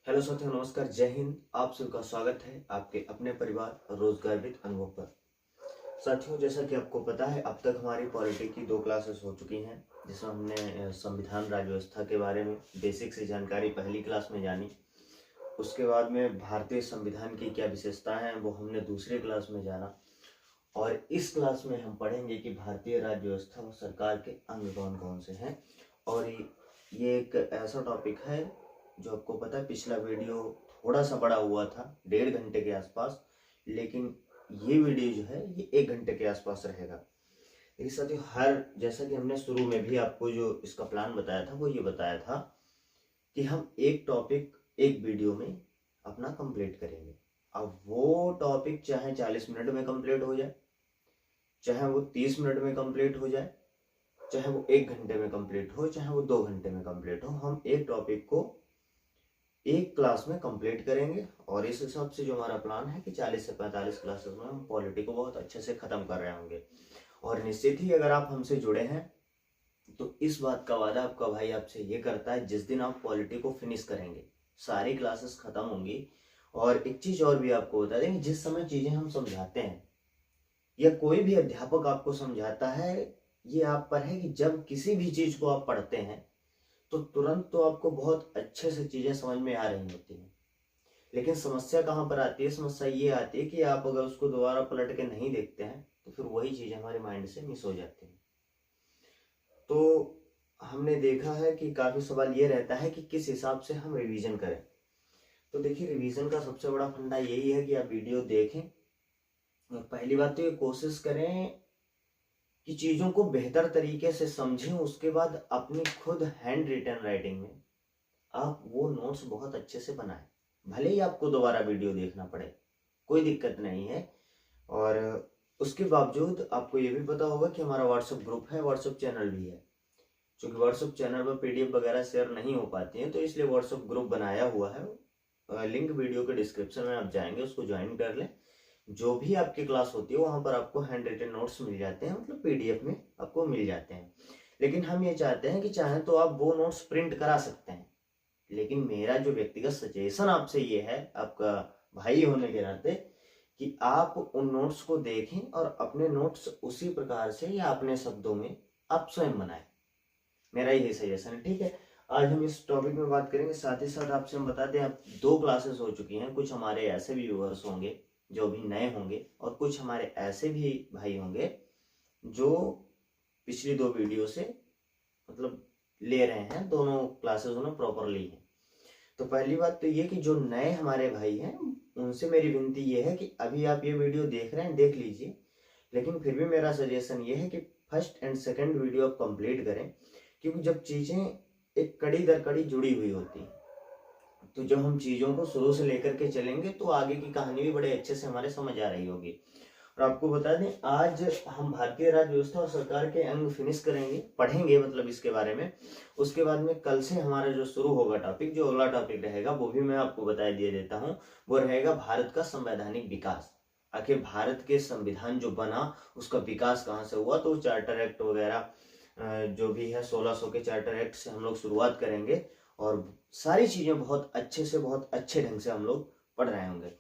Hello साथियों, नमस्कार, जय हिंद। आप सभी का स्वागत है आपके अपने परिवार रोजगारविद अनुभव पर। साथियों, जैसा कि आपको पता है, अब तक हमारी पॉलिटी की 2 क्लासेस हो चुकी हैं, जिसमें हमने संविधान राज्य व्यवस्था के बारे में बेसिक से जानकारी पहली क्लास में जानी। उसके बाद में भारतीय संविधान की क्या विशेषताएं हैं वो हमने दूसरी क्लास में जाना। और इस क्लास में हम पढ़ेंगे कि भारतीय राज्य व्यवस्था और सरकार के अंग कौन कौन से हैं। और ये एक ऐसा टॉपिक है जो आपको पता है, पिछला वीडियो थोड़ा सा बड़ा हुआ था, 1.5 घंटे के आसपास, लेकिन ये वीडियो जो है ये 1 घंटे के आसपास रहेगा। लेकिन साथियों, जैसा कि हमने शुरू में भी आपको जो इसका प्लान बताया था वो ये बताया था कि हम एक टॉपिक एक वीडियो में अपना कंप्लीट करेंगे। अब वो टॉपिक चाहे 40 मिनट में कंप्लीट हो जाए, चाहे वो 30 मिनट में कंप्लीट हो जाए, चाहे वो 1 घंटे में कंप्लीट हो, चाहे वो 2 घंटे में कंप्लीट हो, हम एक टॉपिक को एक क्लास में कंप्लीट करेंगे। और इस हिसाब से जो हमारा प्लान है कि 40 से 45 क्लासेस में हम पॉलिटी को बहुत अच्छे से खत्म कर रहे होंगे। और निश्चित ही अगर आप हमसे जुड़े हैं तो इस बात का वादा आपका भाई आपसे ये करता है, जिस दिन आप पॉलिटी को फिनिश करेंगे, सारी क्लासेस खत्म होंगी। और एक चीज और भी आपको बता दें, जिस समय चीजें हम समझाते हैं या कोई भी अध्यापक आपको समझाता है, ये आप पर है कि जब किसी भी चीज को आप पढ़ते हैं तो तुरंत तो आपको बहुत अच्छे से चीजें समझ में आ रही होती हैं, लेकिन समस्या कहाँ पर आती है? समस्या ये आती है कि आप अगर उसको दोबारा पलट के नहीं देखते हैं तो फिर वही चीजें हमारे माइंड से मिस हो जाती हैं। तो हमने देखा है कि काफी सवाल ये रहता है कि किस हिसाब से हम रिवीजन करें। तो देखिए, रिवीजन का सबसे बड़ा फंडा यही है कि आप वीडियो देखें और पहली बात तो ये कोशिश करें कि चीजों को बेहतर तरीके से समझें। उसके बाद अपनी खुद हैंड रिटन राइटिंग में आप वो नोट्स बहुत अच्छे से बनाएं। भले ही आपको दोबारा वीडियो देखना पड़े, कोई दिक्कत नहीं है। और उसके बावजूद आपको ये भी पता होगा कि हमारा व्हाट्सएप ग्रुप है, व्हाट्सएप चैनल भी है। क्योंकि व्हाट्सएप चैनल पर पीडीएफ वगैरह शेयर नहीं हो पाती है, तो इसलिए व्हाट्सएप ग्रुप बनाया हुआ है। लिंक वीडियो के डिस्क्रिप्शन में आप जाएंगे, उसको ज्वाइन कर लें। जो भी आपकी क्लास होती है वहां पर आपको हैंड रिटन नोट्स मिल जाते हैं, मतलब पीडीएफ में आपको मिल जाते हैं। लेकिन हम ये चाहते हैं कि चाहे तो आप वो नोट्स प्रिंट करा सकते हैं, लेकिन मेरा जो व्यक्तिगत सजेशन आपसे ये है, आपका भाई होने के नाते, कि आप उन नोट्स को देखें और अपने नोट्स उसी प्रकार से या अपने शब्दों में आप स्वयं बनाएं। मेरा यही सजेशन है, ठीक है। आज हम इस टॉपिक में बात करेंगे। साथ ही साथ आपसे हम बता दें, आप 2 क्लासेस हो चुकी हैं। कुछ हमारे ऐसे भी व्यूअर्स होंगे जो भी नए होंगे, और कुछ हमारे ऐसे भी भाई होंगे जो पिछली 2 वीडियो से मतलब ले रहे हैं, दोनों क्लासेस उन्होंने प्रॉपर ली है। तो पहली बात तो ये कि जो नए हमारे भाई हैं उनसे मेरी विनती ये है कि अभी आप ये वीडियो देख रहे हैं, देख लीजिए, लेकिन फिर भी मेरा सजेशन ये है कि फर्स्ट एंड सेकंड वीडियो आप कंप्लीट करें। क्योंकि जब चीजें एक कड़ी दर कड़ी जुड़ी हुई होती हैं, तो जब हम चीजों को शुरू से लेकर के चलेंगे तो आगे की कहानी भी बड़े अच्छे से हमारे समझ आ रही होगी। और आपको बता दें, आज हम भारतीय राज्य व्यवस्था और सरकार के अंग फिनिश करेंगे, पढ़ेंगे मतलब इसके बारे में। उसके बाद में कल से हमारा जो शुरू होगा टॉपिक, जो अगला टॉपिक रहेगा वो भी मैं आपको बता दिए देता हूँ। वो रहेगा भारत का संवैधानिक विकास। आखिर भारत के संविधान जो बना उसका विकास कहाँ से हुआ, तो चार्टर एक्ट वगैरह जो भी है 1600 के चार्टर एक्ट से हम लोग शुरुआत करेंगे। और सारी चीजें बहुत अच्छे से, बहुत अच्छे ढंग से हम लोग पढ़ रहे होंगे।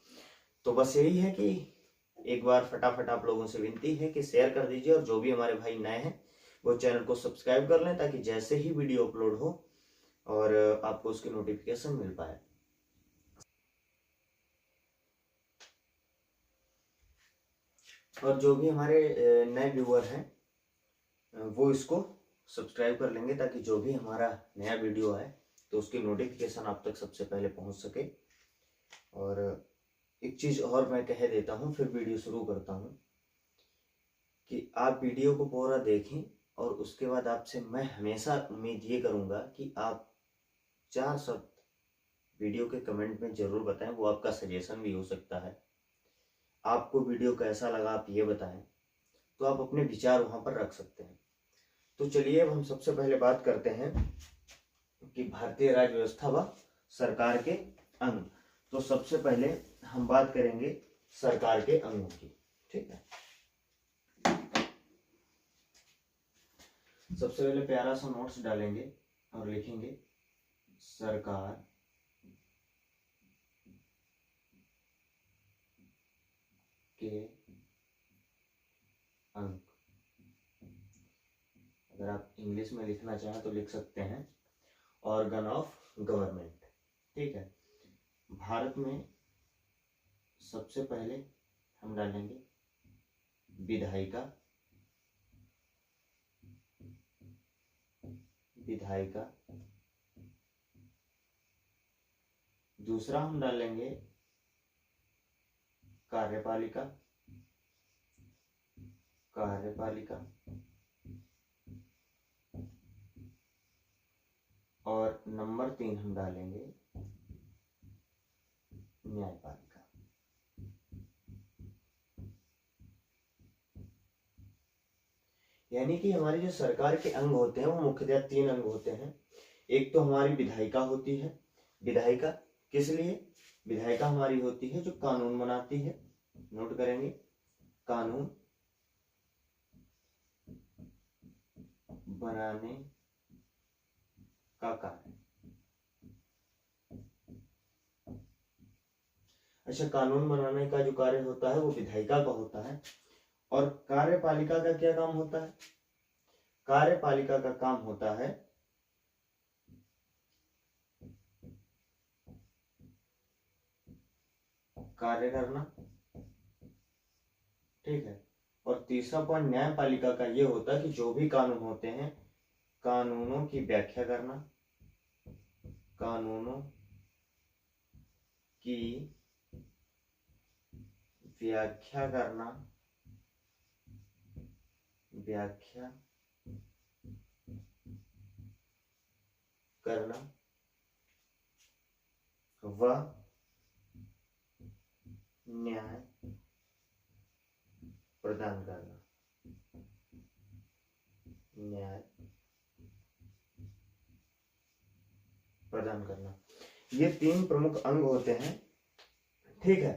तो बस यही है कि एक बार फटाफट आप लोगों से विनती है कि शेयर कर दीजिए, और जो भी हमारे भाई नए हैं वो चैनल को सब्सक्राइब कर लें, ताकि जैसे ही वीडियो अपलोड हो और आपको उसकी नोटिफिकेशन मिल पाए। और जो भी हमारे नए व्यूअर हैं वो इसको सब्सक्राइब कर लेंगे, ताकि जो भी हमारा नया वीडियो आए तो उसकी नोटिफिकेशन आप तक सबसे पहले पहुंच सके। और एक चीज और मैं कह देता हूँ, फिर वीडियो शुरू करता हूँ, कि आप वीडियो को पूरा देखें और उसके बाद आपसे मैं हमेशा उम्मीद ये करूंगा कि आप 4 शब्द वीडियो के कमेंट में जरूर बताएं। वो आपका सजेशन भी हो सकता है। आपको वीडियो कैसा लगा आप ये बताएं, तो आप अपने विचार वहां पर रख सकते हैं। तो चलिए, अब हम सबसे पहले बात करते हैं कि भारतीय राज्य व्यवस्था व सरकार के अंग। तो सबसे पहले हम बात करेंगे सरकार के अंगों की, ठीक है। सबसे पहले प्यारा सा नोट्स डालेंगे और लिखेंगे सरकार के अंक, अगर आप इंग्लिश में लिखना चाहें तो लिख सकते हैं ऑर्गन ऑफ गवर्नमेंट। ठीक है, भारत में सबसे पहले हम डालेंगे विधायिका, विधायिका। दूसरा हम डालेंगे कार्यपालिका, कार्यपालिका। और नंबर 3 हम डालेंगे न्यायपालिका। यानी कि हमारी जो सरकार के अंग होते हैं वो मुख्यतः 3 अंग होते हैं। एक तो हमारी विधायिका होती है। विधायिका किस लिए? विधायिका हमारी होती है जो कानून बनाती है। नोट करेंगे, कानून बनाने का कार्य। अच्छा, कानून बनाने का जो कार्य होता है वो विधायिका का होता है। और कार्यपालिका का क्या काम होता है? कार्यपालिका का काम होता है कार्य करना। ठीक है। और तीसरा पॉइंट न्यायपालिका का ये होता है कि जो भी कानून होते हैं, कानूनों की व्याख्या करना, कानूनों की व्याख्या करना, व्याख्या करना व न्याय प्रदान करना, न्याय प्रदान करना। ये 3 प्रमुख अंग होते हैं। ठीक है।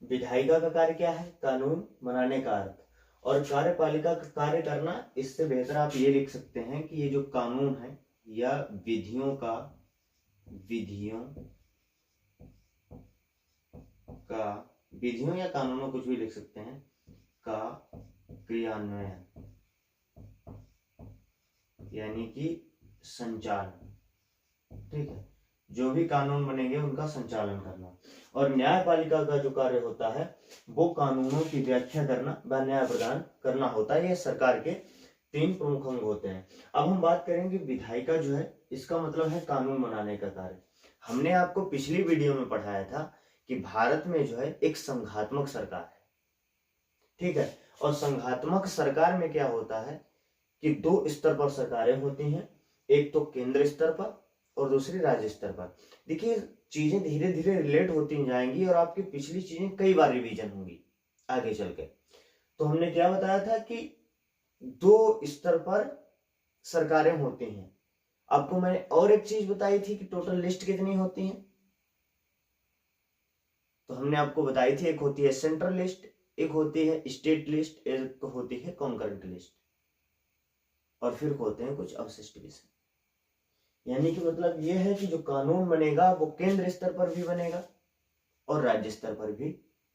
विधायिका का कार्य क्या है? कानून बनाने का अर्थ। और कार्यपालिका का कार्य करना, इससे बेहतर आप ये लिख सकते हैं कि ये जो कानून है या विधियों का, विधियों या कानूनों, कुछ भी लिख सकते हैं, का क्रियान्वयन, यानी कि संचालन। ठीक है, जो भी कानून बनेंगे उनका संचालन करना। और न्यायपालिका का जो कार्य होता है वो कानूनों की व्याख्या करना व न्याय प्रदान करना होता है। ये सरकार के 3 प्रमुख अंग होते हैं। अब हम बात करेंगे विधायिका जो है, इसका मतलब है कानून बनाने का कार्य। हमने आपको पिछली वीडियो में पढ़ाया था कि भारत में जो है एक संघात्मक सरकार है। ठीक है। और संघात्मक सरकार में क्या होता है कि 2 स्तर पर सरकारें होती हैं, एक तो केंद्र स्तर पर और दूसरी राज्य स्तर पर। देखिए, चीजें धीरे धीरे रिलेट होती जाएंगी और आपकी पिछली चीजें कई बार रिवीजन होंगी आगे चल के। तो हमने क्या बताया था कि 2 स्तर पर सरकारें होती हैं। आपको मैंने और एक चीज बताई थी कि टोटल लिस्ट कितनी होती है। तो हमने आपको बताई थी, एक होती है सेंट्रल लिस्ट, एक होती है स्टेट लिस्ट, एक होती है कॉन्करेंट लिस्ट, और फिर होते हैं कुछ अवशिष्ट विषय। यानी कि मतलब यह है कि जो कानून बनेगा वो केंद्र स्तर पर भी बनेगा और राज्य स्तर पर भी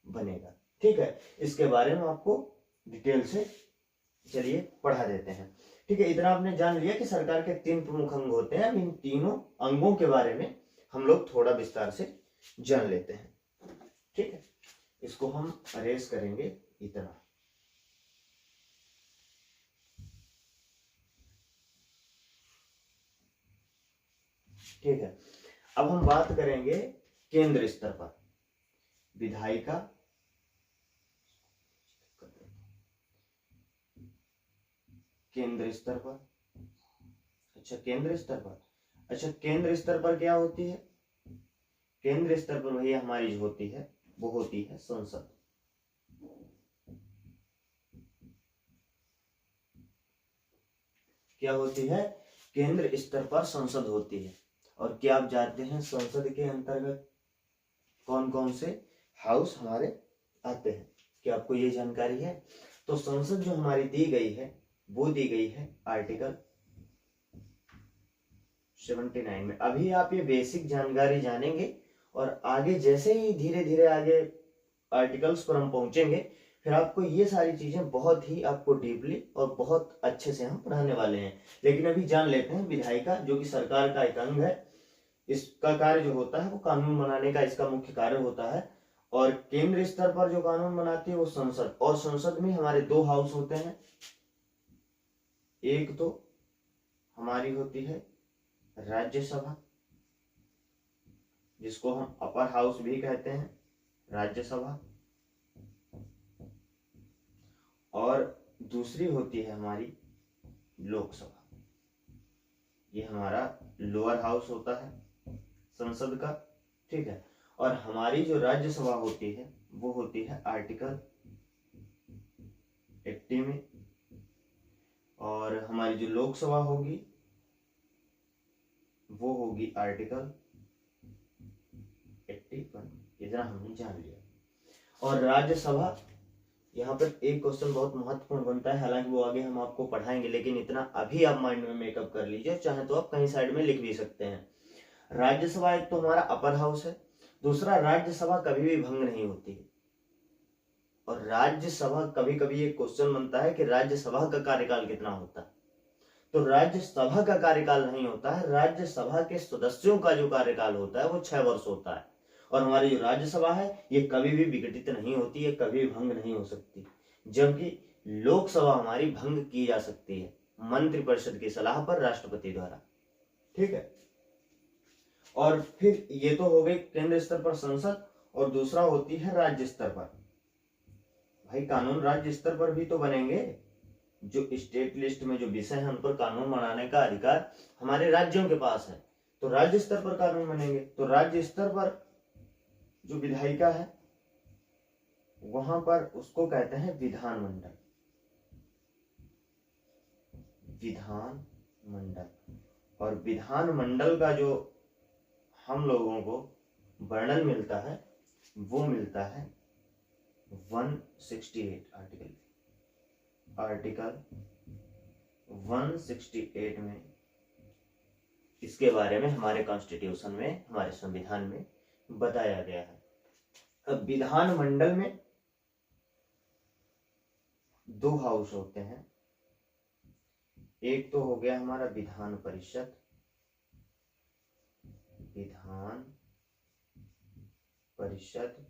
बनेगा। ठीक है, इसके बारे में आपको डिटेल से चलिए पढ़ा देते हैं। ठीक है, इतना आपने जान लिया कि सरकार के 3 प्रमुख अंग होते हैं। इन तीनों अंगों के बारे में हम लोग थोड़ा विस्तार से जान लेते हैं। ठीक है, इसको हम अरेज करेंगे इतना। ठीक है, अब हम बात करेंगे केंद्र स्तर पर। विधायिका, केंद्र स्तर पर। अच्छा, केंद्र स्तर पर, अच्छा केंद्र स्तर पर क्या होती है? केंद्र स्तर पर वही हमारी जो होती है वो होती है संसद। क्या होती है? केंद्र स्तर पर संसद होती है। और क्या आप जानते हैं संसद के अंतर्गत कौन कौन से हाउस हमारे आते हैं? क्या आपको ये जानकारी है? तो संसद जो हमारी दी गई है वो दी गई है आर्टिकल 79 में। अभी आप ये बेसिक जानकारी जानेंगे और आगे जैसे ही धीरे धीरे आगे आर्टिकल्स पर हम पहुंचेंगे फिर आपको ये सारी चीजें बहुत ही आपको डीपली और बहुत अच्छे से हम पढ़ाने वाले हैं। लेकिन अभी जान लेते हैं विधायिका जो कि सरकार का एक अंग है, इसका कार्य जो होता है वो कानून बनाने का इसका मुख्य कार्य होता है। और केंद्र स्तर पर जो कानून बनाती है वो संसद, और संसद में हमारे दो हाउस होते हैं। एक तो हमारी होती है राज्यसभा, जिसको हम अपर हाउस भी कहते हैं, राज्यसभा, और दूसरी होती है हमारी लोकसभा। ये हमारा लोअर हाउस होता है संसद का, ठीक है। और हमारी जो राज्यसभा होती है वो होती है आर्टिकल 80 में, और हमारी जो लोकसभा होगी वो होगी आर्टिकल 81। इतना हमने जान लिया। और राज्यसभा, यहाँ पर एक क्वेश्चन बहुत महत्वपूर्ण बनता है, हालांकि वो आगे हम आपको पढ़ाएंगे, लेकिन इतना अभी आप माइंड में मेकअप कर लीजिए, चाहे तो आप कहीं साइड में लिख भी सकते हैं। राज्यसभा एक तो हमारा अपर हाउस है, दूसरा राज्यसभा कभी भी भंग नहीं होती है। और राज्यसभा, कभी कभी एक क्वेश्चन बनता है कि राज्यसभा का कार्यकाल कितना होता है, तो राज्यसभा का कार्यकाल नहीं होता है, राज्यसभा के सदस्यों का जो कार्यकाल होता है वो 6 वर्ष होता है। और हमारी जो राज्यसभा है ये कभी भी विघटित नहीं होती है, कभी भंग नहीं हो सकती। जबकि लोकसभा हमारी भंग की जा सकती है मंत्रिपरिषद की सलाह पर, राष्ट्रपति द्वारा, ठीक है। और फिर ये तो हो गई केंद्र स्तर पर संसद, और दूसरा होती है राज्य स्तर पर। भाई कानून राज्य स्तर पर भी तो बनेंगे, जो स्टेट लिस्ट में जो विषय है उन पर कानून बनाने का अधिकार हमारे राज्यों के पास है, तो राज्य स्तर पर कानून बनेंगे। तो राज्य स्तर पर जो विधायिका है वहां पर उसको कहते हैं विधानमंडल, विधानमंडल। और विधानमंडल का जो हम लोगों को वर्णन मिलता है वो मिलता है 168 आर्टिकल 168 में। इसके बारे में हमारे कॉन्स्टिट्यूशन में, हमारे संविधान में बताया गया है। अब विधानमंडल में 2 हाउस होते हैं, एक तो हो गया हमारा विधान परिषद, विधान परिषद,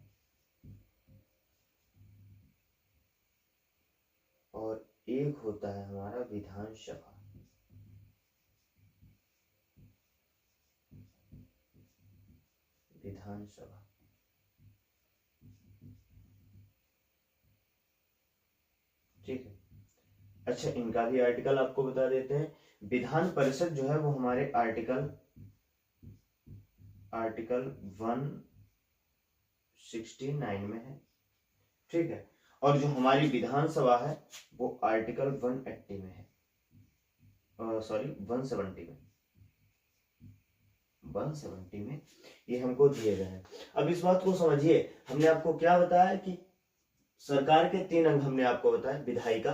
और एक होता है हमारा विधानसभा। विधानसभा, ठीक है। अच्छा, इनका भी आर्टिकल आपको बता देते हैं। विधान परिषद जो है वो हमारे आर्टिकल 169 में है, ठीक है। और जो हमारी विधानसभा है वो आर्टिकल 180 में है, सॉरी 170 में, 170 में ये हमको दिए गए हैं। अब इस बात को समझिए, हमने आपको क्या बताया कि सरकार के 3 अंग हमने आपको बताया, विधायिका,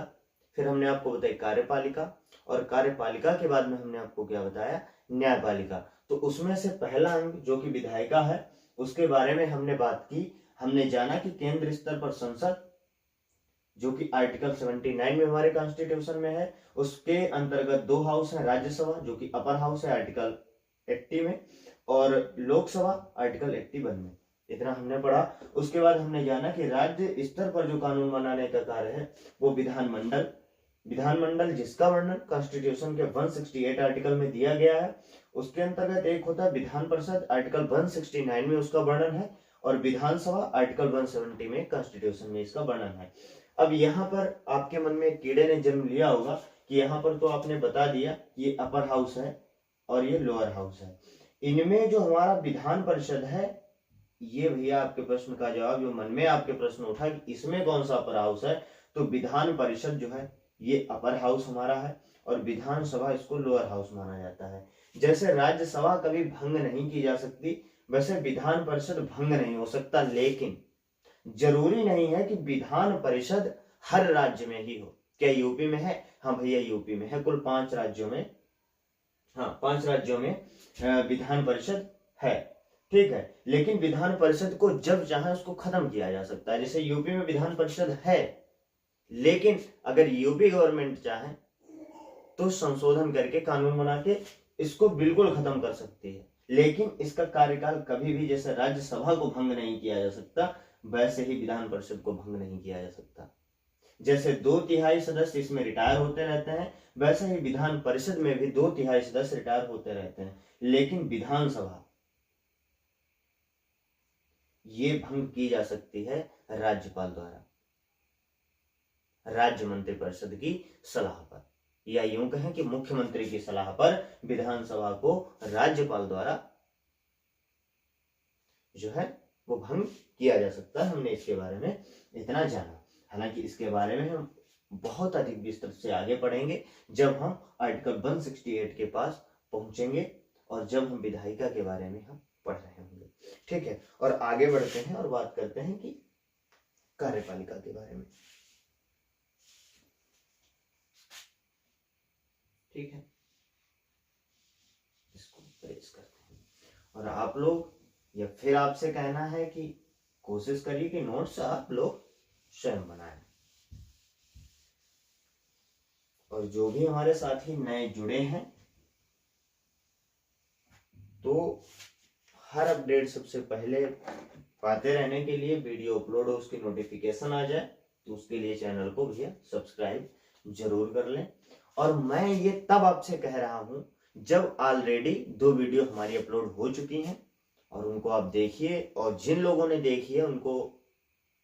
फिर हमने आपको बताया कार्यपालिका, और कार्यपालिका के बाद में हमने आपको क्या बताया, न्यायपालिका। तो उसमें से पहला अंग जो कि विधायिका है उसके बारे में हमने बात की। हमने जाना कि केंद्र स्तर पर संसद, जो कि आर्टिकल 79 में हमारे कॉन्स्टिट्यूशन में है, उसके अंतर्गत 2 हाउस है, राज्यसभा जो कि अपर हाउस है आर्टिकल 80 में, और लोकसभा आर्टिकल 81 में। इतना हमने पढ़ा। उसके बाद हमने जाना कि राज्य स्तर पर जो कानून बनाने का कार्य है वो विधानमंडल, विधानमंडल जिसका वर्णन कॉन्स्टिट्यूशन के 168 आर्टिकल में दिया गया है। उसके अंतर्गत एक होता है विधान परिषद, आर्टिकल 169 में उसका वर्णन है, और विधानसभा आर्टिकल 170 में कॉन्स्टिट्यूशन में इसका वर्णन है। अब यहाँ पर आपके मन में कीड़े ने जन्म लिया होगा कि यहाँ पर तो आपने बता दिया ये अपर हाउस है और ये लोअर हाउस है, इनमें जो हमारा विधान परिषद है, ये भैया आपके प्रश्न का जवाब जो मन में आपके प्रश्न उठा कि इसमें कौन सा अपर हाउस है, तो विधान परिषद जो है ये अपर हाउस हमारा है, और विधानसभा इसको लोअर हाउस माना जाता है। जैसे राज्यसभा कभी भंग नहीं की जा सकती, वैसे विधान परिषद भंग नहीं हो सकता, लेकिन जरूरी नहीं है कि विधान परिषद हर राज्य में ही हो। क्या यूपी में है? हाँ भैया यूपी में है, कुल 5 राज्यों में, हाँ 5 राज्यों में विधान परिषद है। ठीक है, लेकिन विधान परिषद को जब चाहे उसको खत्म किया जा सकता है। जैसे यूपी में विधान परिषद है, लेकिन अगर यूपी गवर्नमेंट चाहे तो संशोधन करके कानून बना के इसको बिल्कुल खत्म कर सकती है, लेकिन इसका कार्यकाल कभी भी जैसे राज्यसभा को भंग नहीं किया जा सकता, वैसे ही विधान परिषद को भंग नहीं किया जा सकता। जैसे 2/3 सदस्य इसमें रिटायर होते रहते हैं, वैसे ही विधान परिषद में भी 2/3 सदस्य रिटायर होते रहते हैं, लेकिन विधानसभा ये भंग की जा सकती है राज्यपाल द्वारा, राज्य मंत्रिपरिषद की सलाह पर, या यूं कहें कि मुख्यमंत्री की सलाह पर विधानसभा को राज्यपाल द्वारा जो है वो भंग किया जा सकता है। हमने इसके बारे में इतना जाना, हालांकि इसके बारे में हम बहुत अधिक विस्तृत से आगे पढ़ेंगे जब हम आर्टिकल 168 के पास पहुंचेंगे और जब हम विधायिका के बारे में हम पढ़ रहे होंगे। ठीक है, और आगे बढ़ते हैं और बात करते हैं कि कार्यपालिका के बारे में। ठीक है, इसको प्रेस करते हैं और आप लोग, या फिर आपसे कहना है कि कोशिश करिए कि नोट्स आप लोग स्वयं बनाएं, और जो भी हमारे साथी नए जुड़े हैं तो हर अपडेट सबसे पहले पाते रहने के लिए, वीडियो अपलोड हो उसकी नोटिफिकेशन आ जाए तो उसके लिए चैनल को भैया सब्सक्राइब जरूर कर लें। और मैं ये तब आपसे कह रहा हूं जब ऑलरेडी 2 वीडियो हमारी अपलोड हो चुकी हैं और उनको आप देखिए, और जिन लोगों ने देखी है उनको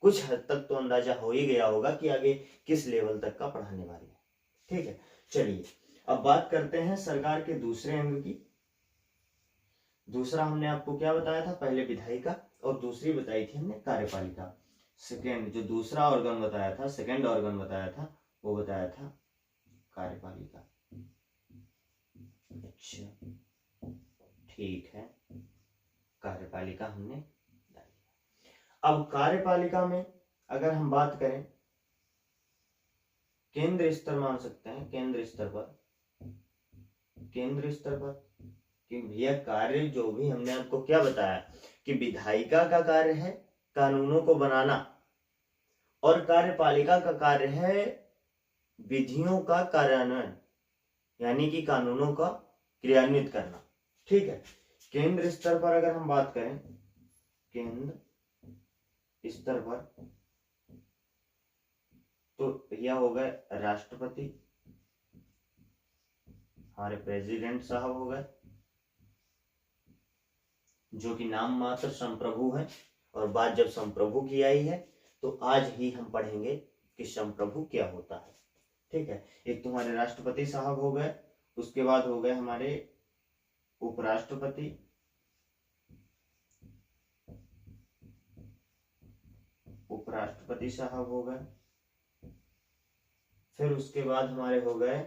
कुछ हद तक तो अंदाजा हो ही गया होगा कि आगे किस लेवल तक का पढ़ाने वाली है। ठीक है, चलिए अब बात करते हैं सरकार के दूसरे अंग की। दूसरा हमने आपको क्या बताया था, पहले विधायिका और दूसरी बताई थी हमने कार्यपालिका। सेकेंड जो दूसरा ऑर्गन बताया था, सेकेंड ऑर्गन बताया था, वो बताया था कार्यपालिका। अच्छा ठीक है, कार्यपालिका हमने डाली। अब कार्यपालिका में अगर हम बात करें, केंद्र स्तर मान सकते हैं, केंद्र स्तर पर कि भैया कार्य जो भी हमने आपको क्या बताया कि विधायिका का कार्य है कानूनों को बनाना और कार्यपालिका का कार्य है विधियों का कार्यान्वयन, यानी कि कानूनों का क्रियान्वित करना। ठीक है, केंद्र स्तर पर अगर हम बात करें, केंद्र स्तर पर तो भैया हो गए राष्ट्रपति, हमारे प्रेसिडेंट साहब हो गए, जो कि नाम मात्र संप्रभु है। और बात जब संप्रभु की आई है तो आज ही हम पढ़ेंगे कि संप्रभु क्या होता है। ठीक है, एक तुम्हारे राष्ट्रपति साहब हो गए, उसके बाद हो गए हमारे उपराष्ट्रपति, साहब हो गए, फिर उसके बाद हमारे हो गए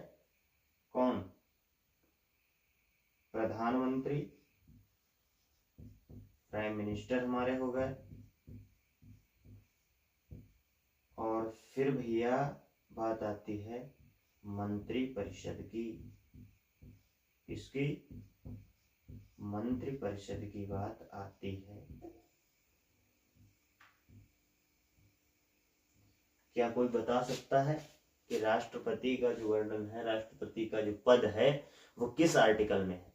कौन, प्रधानमंत्री, प्राइम मिनिस्टर हमारे हो गए, और फिर भैया बात आती है मंत्री परिषद की। इसकी मंत्री परिषद की बात आती है। क्या कोई बता सकता है कि राष्ट्रपति का जो वर्णन है, राष्ट्रपति का जो पद है वो किस आर्टिकल में है?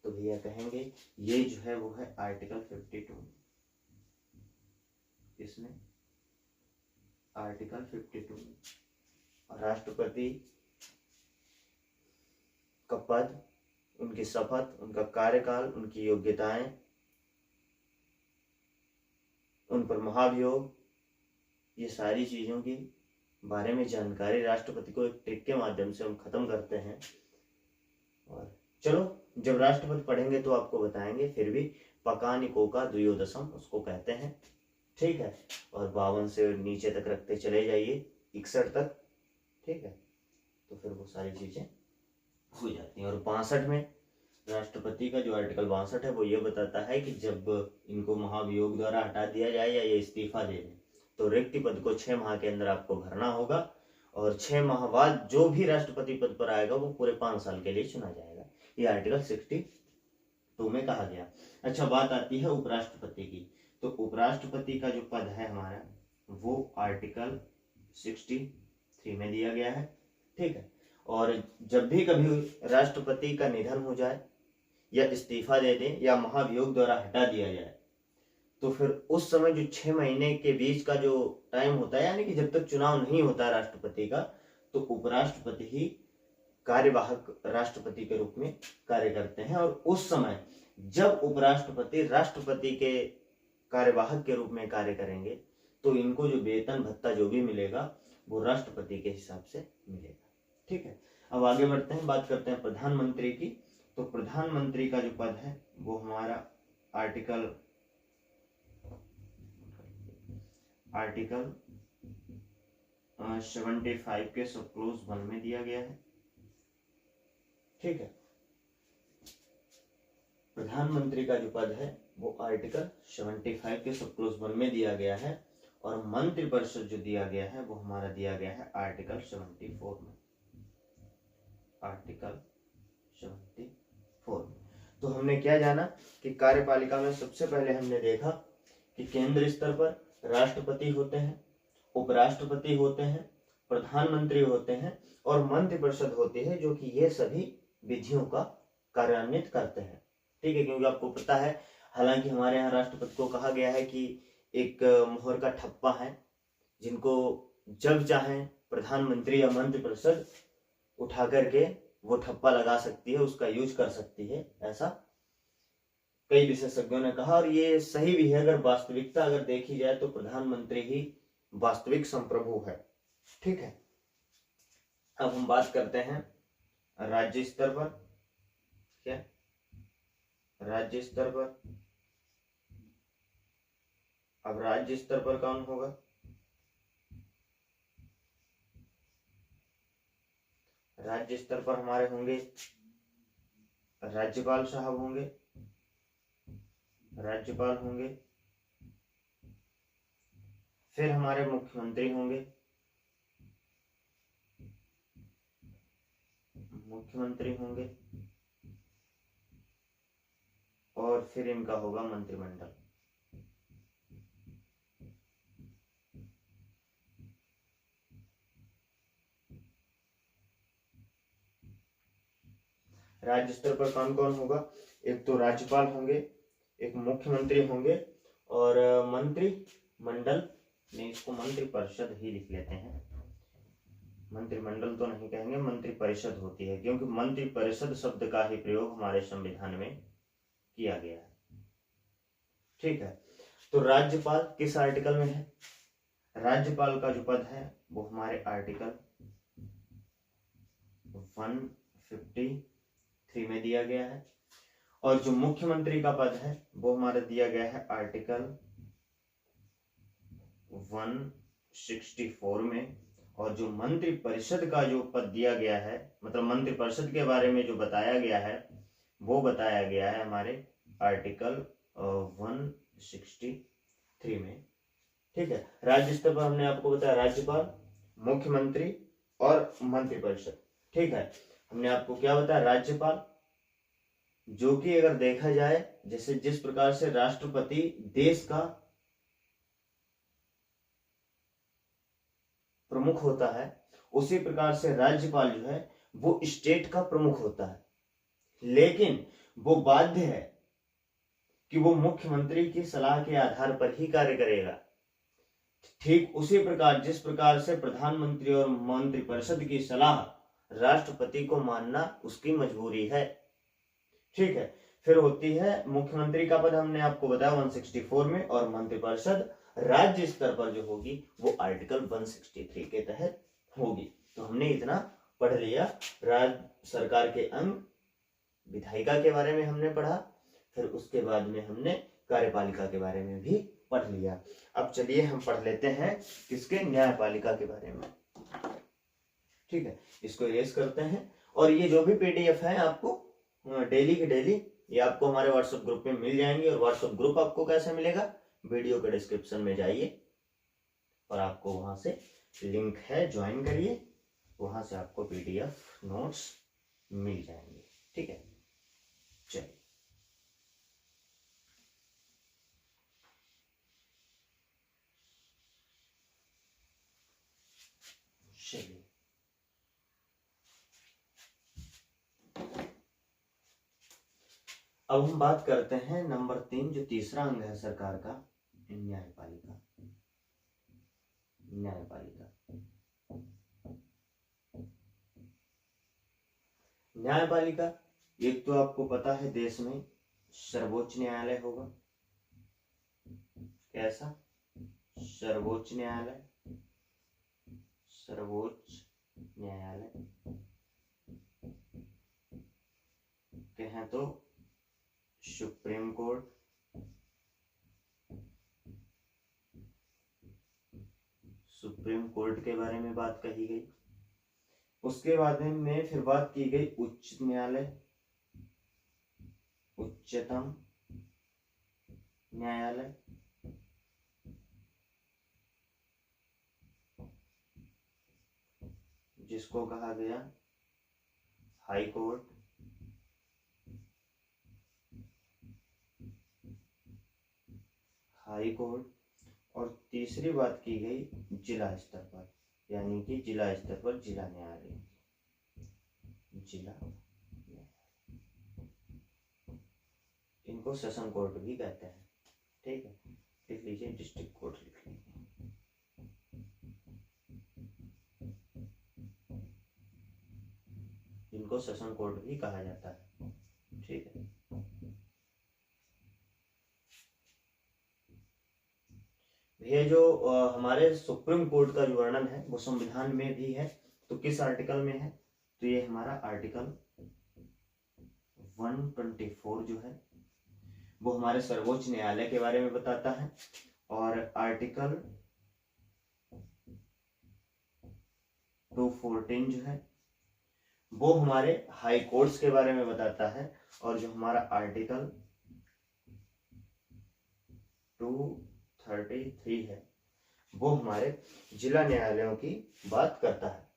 तो भैया कहेंगे ये जो है वो है आर्टिकल 52। इसमें आर्टिकल 52 और राष्ट्रपति का पद, उनकी शपथ, उनका कार्यकाल, उनकी योग्यताएं, उन पर महाभियोग, ये सारी चीजों के बारे में जानकारी राष्ट्रपति को एक टिक के माध्यम से हम खत्म करते हैं। और चलो जब राष्ट्रपति पढ़ेंगे तो आपको बताएंगे, फिर भी पकानिको का द्वयोदशम उसको कहते हैं। ठीक है, और 52 से नीचे तक रखते चले जाइए 61 तक। ठीक है, तो फिर वो सारी चीजें हो जाती हैं। और 62 में राष्ट्रपति का जो आर्टिकल 62 है वो ये बताता है कि जब इनको महाभियोग द्वारा हटा दिया जाए या ये इस्तीफा दे दें तो रिक्त पद को 6 माह के अंदर आपको भरना होगा, और 6 माह बाद जो भी राष्ट्रपति पद पर आएगा वो पूरे 5 साल के लिए चुना जाएगा। ये आर्टिकल 2 में कहा गया। अच्छा, बात आती है उपराष्ट्रपति की। तो उपराष्ट्रपति का जो पद है हमारा वो आर्टिकल 63 में दिया गया है। ठीक है, और जब भी कभी राष्ट्रपति का निधन हो जाए या इस्तीफा दे दें या महाभियोग द्वारा हटा दिया जाए, तो फिर उस समय जो 6 महीने के बीच का जो टाइम होता है, यानी कि जब तक चुनाव नहीं होता राष्ट्रपति का, तो उपराष्ट्रपति ही कार्यवाहक राष्ट्रपति के रूप में कार्य करते हैं। और उस समय जब उपराष्ट्रपति राष्ट्रपति के कार्यवाहक के रूप में कार्य करेंगे, तो इनको जो वेतन भत्ता जो भी मिलेगा वो राष्ट्रपति के हिसाब से मिलेगा। ठीक है, अब आगे बढ़ते हैं, बात करते हैं प्रधानमंत्री की। तो प्रधानमंत्री का जो पद है वो हमारा आर्टिकल 75 के सब क्लोज 1 में दिया गया है। ठीक है, प्रधानमंत्री का जो पद है वो आर्टिकल 75 के सब क्लोज 1 में दिया गया है। और मंत्रिपरिषद जो दिया गया है वो हमारा दिया गया है आर्टिकल 74 में, आर्टिकल 74 में। तो हमने क्या जाना कि कार्यपालिका में सबसे पहले हमने देखा कि केंद्र स्तर पर राष्ट्रपति होते हैं, उपराष्ट्रपति होते हैं, प्रधानमंत्री होते हैं और मंत्रिपरिषद होती है, जो कि ये सभी विधियों का कार्यान्वित करते हैं। ठीक है, क्योंकि आपको पता है, हालांकि हमारे यहाँ राष्ट्रपति को कहा गया है कि एक मोहर का ठप्पा है, जिनको जब चाहे प्रधानमंत्री या मंत्रिपरिषद उठा करके वो ठप्पा लगा सकती है, उसका यूज कर सकती है, ऐसा कई विशेषज्ञों ने कहा। और ये सही भी है, अगर वास्तविकता अगर देखी जाए तो प्रधानमंत्री ही वास्तविक संप्रभु है। ठीक है, अब हम बात करते हैं राज्य स्तर पर। क्या राज्य स्तर पर, अब राज्य स्तर पर कौन होगा? राज्य स्तर पर हमारे होंगे राज्यपाल साहब होंगे, राज्यपाल होंगे, फिर हमारे मुख्यमंत्री होंगे, मुख्यमंत्री होंगे, और फिर इनका होगा मंत्रिमंडल। राज्य स्तर पर कौन कौन होगा? एक तो राज्यपाल होंगे, एक मुख्यमंत्री होंगे, और मंत्रिमंडल में इसको मंत्रिपरिषद ही लिख लेते हैं, मंत्रिमंडल तो नहीं कहेंगे, मंत्रिपरिषद होती है, क्योंकि मंत्रिपरिषद शब्द का ही प्रयोग हमारे संविधान में किया गया है। ठीक है, तो राज्यपाल किस आर्टिकल में है? राज्यपाल का जो पद है वो हमारे आर्टिकल 153 में दिया गया है। और जो मुख्यमंत्री का पद है वो हमारा दिया गया है आर्टिकल 164 में। और जो मंत्रिपरिषद का जो पद दिया गया है, मतलब मंत्रिपरिषद के बारे में जो बताया गया है, वो बताया गया है हमारे आर्टिकल 163 में। ठीक है, राज्य स्तर पर हमने आपको बताया राज्यपाल, मुख्यमंत्री और मंत्रिपरिषद। ठीक है, हमने आपको क्या बताया? राज्यपाल, जो कि अगर देखा जाए, जैसे जिस प्रकार से राष्ट्रपति देश का प्रमुख होता है, उसी प्रकार से राज्यपाल जो है वो स्टेट का प्रमुख होता है, लेकिन वो बाध्य है कि वो मुख्यमंत्री की सलाह के आधार पर ही कार्य करेगा। ठीक उसी प्रकार जिस प्रकार से प्रधानमंत्री और मंत्रिपरिषद की सलाह राष्ट्रपति को मानना उसकी मजबूरी है। ठीक है, फिर होती है मुख्यमंत्री का पद, हमने आपको बताया 164 में, और मंत्रिपरिषद राज्य स्तर पर जो होगी वो आर्टिकल 163 के तहत होगी। तो हमने इतना पढ़ लिया, राज्य सरकार के अंग, विधायिका के बारे में हमने पढ़ा, फिर उसके बाद में हमने कार्यपालिका के बारे में भी पढ़ लिया। अब चलिए हम पढ़ लेते हैं किसके? न्यायपालिका के बारे में। ठीक है, इसको इरेज करते हैं। और ये जो भी पीडीएफ है आपको डेली की डेली ये आपको हमारे व्हाट्सएप ग्रुप में मिल जाएंगे। और व्हाट्सएप ग्रुप आपको कैसे मिलेगा? वीडियो के डिस्क्रिप्शन में जाइए और आपको वहां से लिंक है, ज्वाइन करिए, वहां से आपको पीडीएफ नोट्स मिल जाएंगे। ठीक है, चलिए। अब हम बात करते हैं नंबर 3, जो तीसरा अंग है सरकार का, न्यायपालिका। न्यायपालिका न्यायपालिका एक तो आपको पता है देश में सर्वोच्च न्यायालय होगा। कैसा? सर्वोच्च न्यायालय। सर्वोच्च न्यायालय कहें तो सुप्रीम कोर्ट, सुप्रीम कोर्ट के बारे में बात कही गई। उसके बाद में फिर बात की गई उच्च न्यायालय, उच्चतम न्यायालय, जिसको कहा गया हाई कोर्ट। High court. और तीसरी बात की गई जिला स्तर पर, यानी कि जिला स्तर पर जिला न्यायालय। जिला न्यायालय, इनको सेशन कोर्ट भी कहते हैं। ठीक है, लिख लीजिए, डिस्ट्रिक्ट कोर्ट लिख लीजिए। इनको सेशन कोर्ट भी कहा जाता है। ठीक है, ये जो हमारे सुप्रीम कोर्ट का जो वर्णन है वो संविधान में भी है। तो किस आर्टिकल में है? तो ये हमारा आर्टिकल 124 जो है वो हमारे सर्वोच्च न्यायालय के बारे में बताता है, और आर्टिकल 214 जो है वो हमारे हाई कोर्ट्स के बारे में बताता है, और जो हमारा आर्टिकल 233 है वो हमारे जिला न्यायालयों की बात करता है।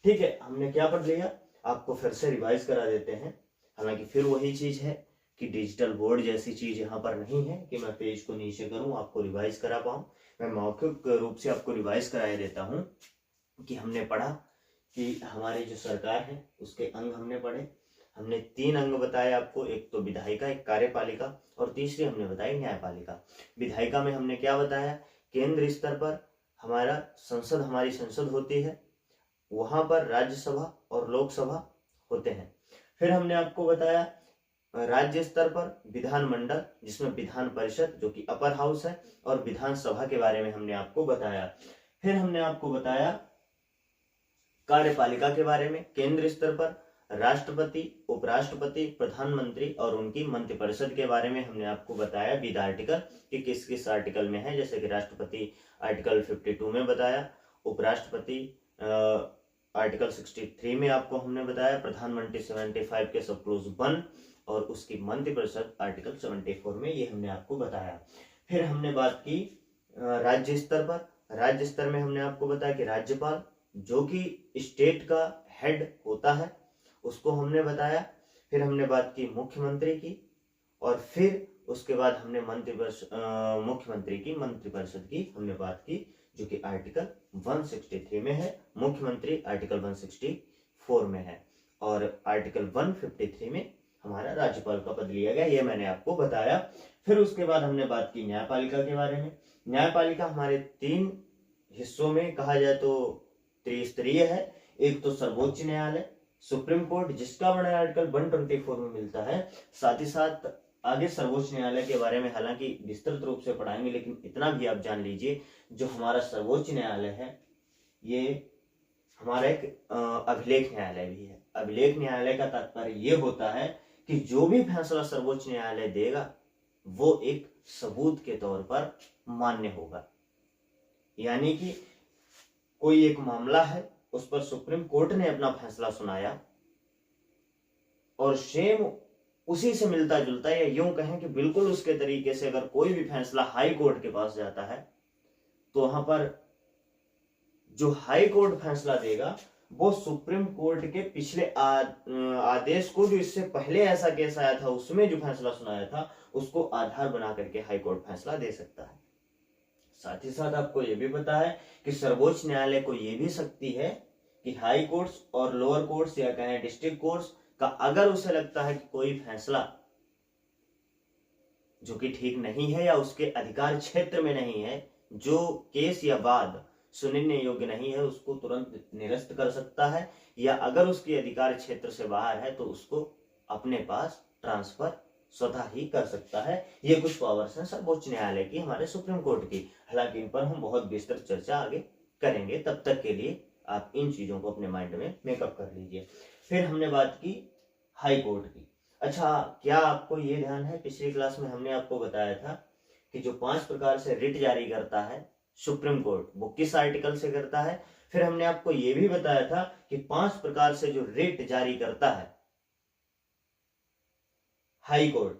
ठीक है, हमने क्या पढ़ लिया, आपको फिर से रिवाइज करा देते हैं। हालांकि फिर वही चीज है कि डिजिटल बोर्ड जैसी चीज यहाँ पर नहीं है कि मैं पेज को नीचे करूं आपको रिवाइज करा पाऊं। मैं मौखिक रूप से आपको रिवाइज कराया देता हूं कि हमने पढ़ा कि हमारी जो सरकार है उसके अंग हमने पढ़े। हमने 3 अंग बताए आपको, एक तो विधायिका, एक कार्यपालिका, और तीसरी हमने बताई न्यायपालिका। विधायिका में हमने क्या बताया, केंद्र स्तर पर हमारा संसद, हमारी संसद होती है, वहां पर राज्यसभा और लोकसभा होते हैं। फिर हमने आपको बताया राज्य स्तर पर विधानमंडल, जिसमें विधान परिषद जो कि अपर हाउस है, और विधानसभा के बारे में हमने आपको बताया। फिर हमने आपको बताया कार्यपालिका के बारे में, केंद्र स्तर पर राष्ट्रपति, उपराष्ट्रपति, प्रधानमंत्री और उनकी मंत्रिपरिषद के बारे में हमने आपको बताया विद आर्टिकल कि किस किस आर्टिकल में है। जैसे कि राष्ट्रपति आर्टिकल 52 में बताया, उपराष्ट्रपति आर्टिकल 63 में आपको हमने बताया, प्रधानमंत्री 75 के सब क्लोज 1, और उसकी मंत्रिपरिषद आर्टिकल 74 में, ये हमने आपको बताया। फिर हमने बात की राज्य स्तर पर। राज्य स्तर में हमने आपको बताया कि राज्यपाल जो कि स्टेट का हेड होता है उसको हमने बताया। फिर हमने बात की मुख्यमंत्री की, और फिर उसके बाद हमने मुख्यमंत्री की मंत्रिपरिषद की हमने बात की, जो कि आर्टिकल 163 में है। मुख्यमंत्री आर्टिकल 164 में है, और आर्टिकल 153 में हमारा राज्यपाल का पद लिया गया, ये मैंने आपको बताया। फिर उसके बाद हमने बात की न्यायपालिका के बारे में। न्यायपालिका हमारे 3 हिस्सों में कहा जाए तो त्रिस्तरीय है। एक तो सर्वोच्च न्यायालय, सुप्रीम कोर्ट, जिसका वर्णन आर्टिकल 124 में मिलता है। साथ ही साथ आगे सर्वोच्च न्यायालय के बारे में हालांकि विस्तृत रूप से पढ़ाएंगे, लेकिन इतना भी आप जान लीजिए, जो हमारा सर्वोच्च न्यायालय है ये हमारा एक अभिलेख न्यायालय भी है। अभिलेख न्यायालय का तात्पर्य ये होता है कि जो भी फैसला सर्वोच्च न्यायालय देगा वो एक सबूत के तौर पर मान्य होगा। यानी कि कोई एक मामला है, उस पर सुप्रीम कोर्ट ने अपना फैसला सुनाया, और सेम उसी से मिलता जुलता, या यूं कहें कि बिल्कुल उसके तरीके से अगर कोई भी फैसला हाई कोर्ट के पास जाता है, तो वहां पर जो हाई कोर्ट फैसला देगा वो सुप्रीम कोर्ट के पिछले आदेश को, जो इससे पहले ऐसा केस आया था उसमें जो फैसला सुनाया था, उसको आधार बना करके हाई कोर्ट फैसला दे सकता है। साथ ही साथ आपको यह भी पता है कि सर्वोच्च न्यायालय को यह भी शक्ति है कि हाई कोर्ट्स और लोअर कोर्ट्स, या कहें डिस्ट्रिक्ट कोर्ट्स का, अगर उसे लगता है कि कोई फैसला जो कि ठीक नहीं है या उसके अधिकार क्षेत्र में नहीं है, जो केस या वाद सुनने योग्य नहीं है, उसको तुरंत निरस्त कर सकता है, या अगर उसके अधिकार क्षेत्र से बाहर है तो उसको अपने पास ट्रांसफर स्वतः ही कर सकता है। ये कुछ पावर्स हैं सर्वोच्च न्यायालय की, हमारे सुप्रीम कोर्ट की। हालांकि इन पर हम बहुत विस्तृत चर्चा आगे करेंगे, तब तक के लिए आप इन चीजों को अपने माइंड में मेकअप कर लीजिए। फिर हमने बात की हाई कोर्ट की। अच्छा, क्या आपको ये ध्यान है, पिछली क्लास में हमने आपको बताया था कि जो 5 प्रकार से रिट जारी करता है सुप्रीम कोर्ट, वो किस आर्टिकल से करता है। फिर हमने आपको ये भी बताया था कि 5 प्रकार से जो रिट जारी करता है हाई कोर्ट,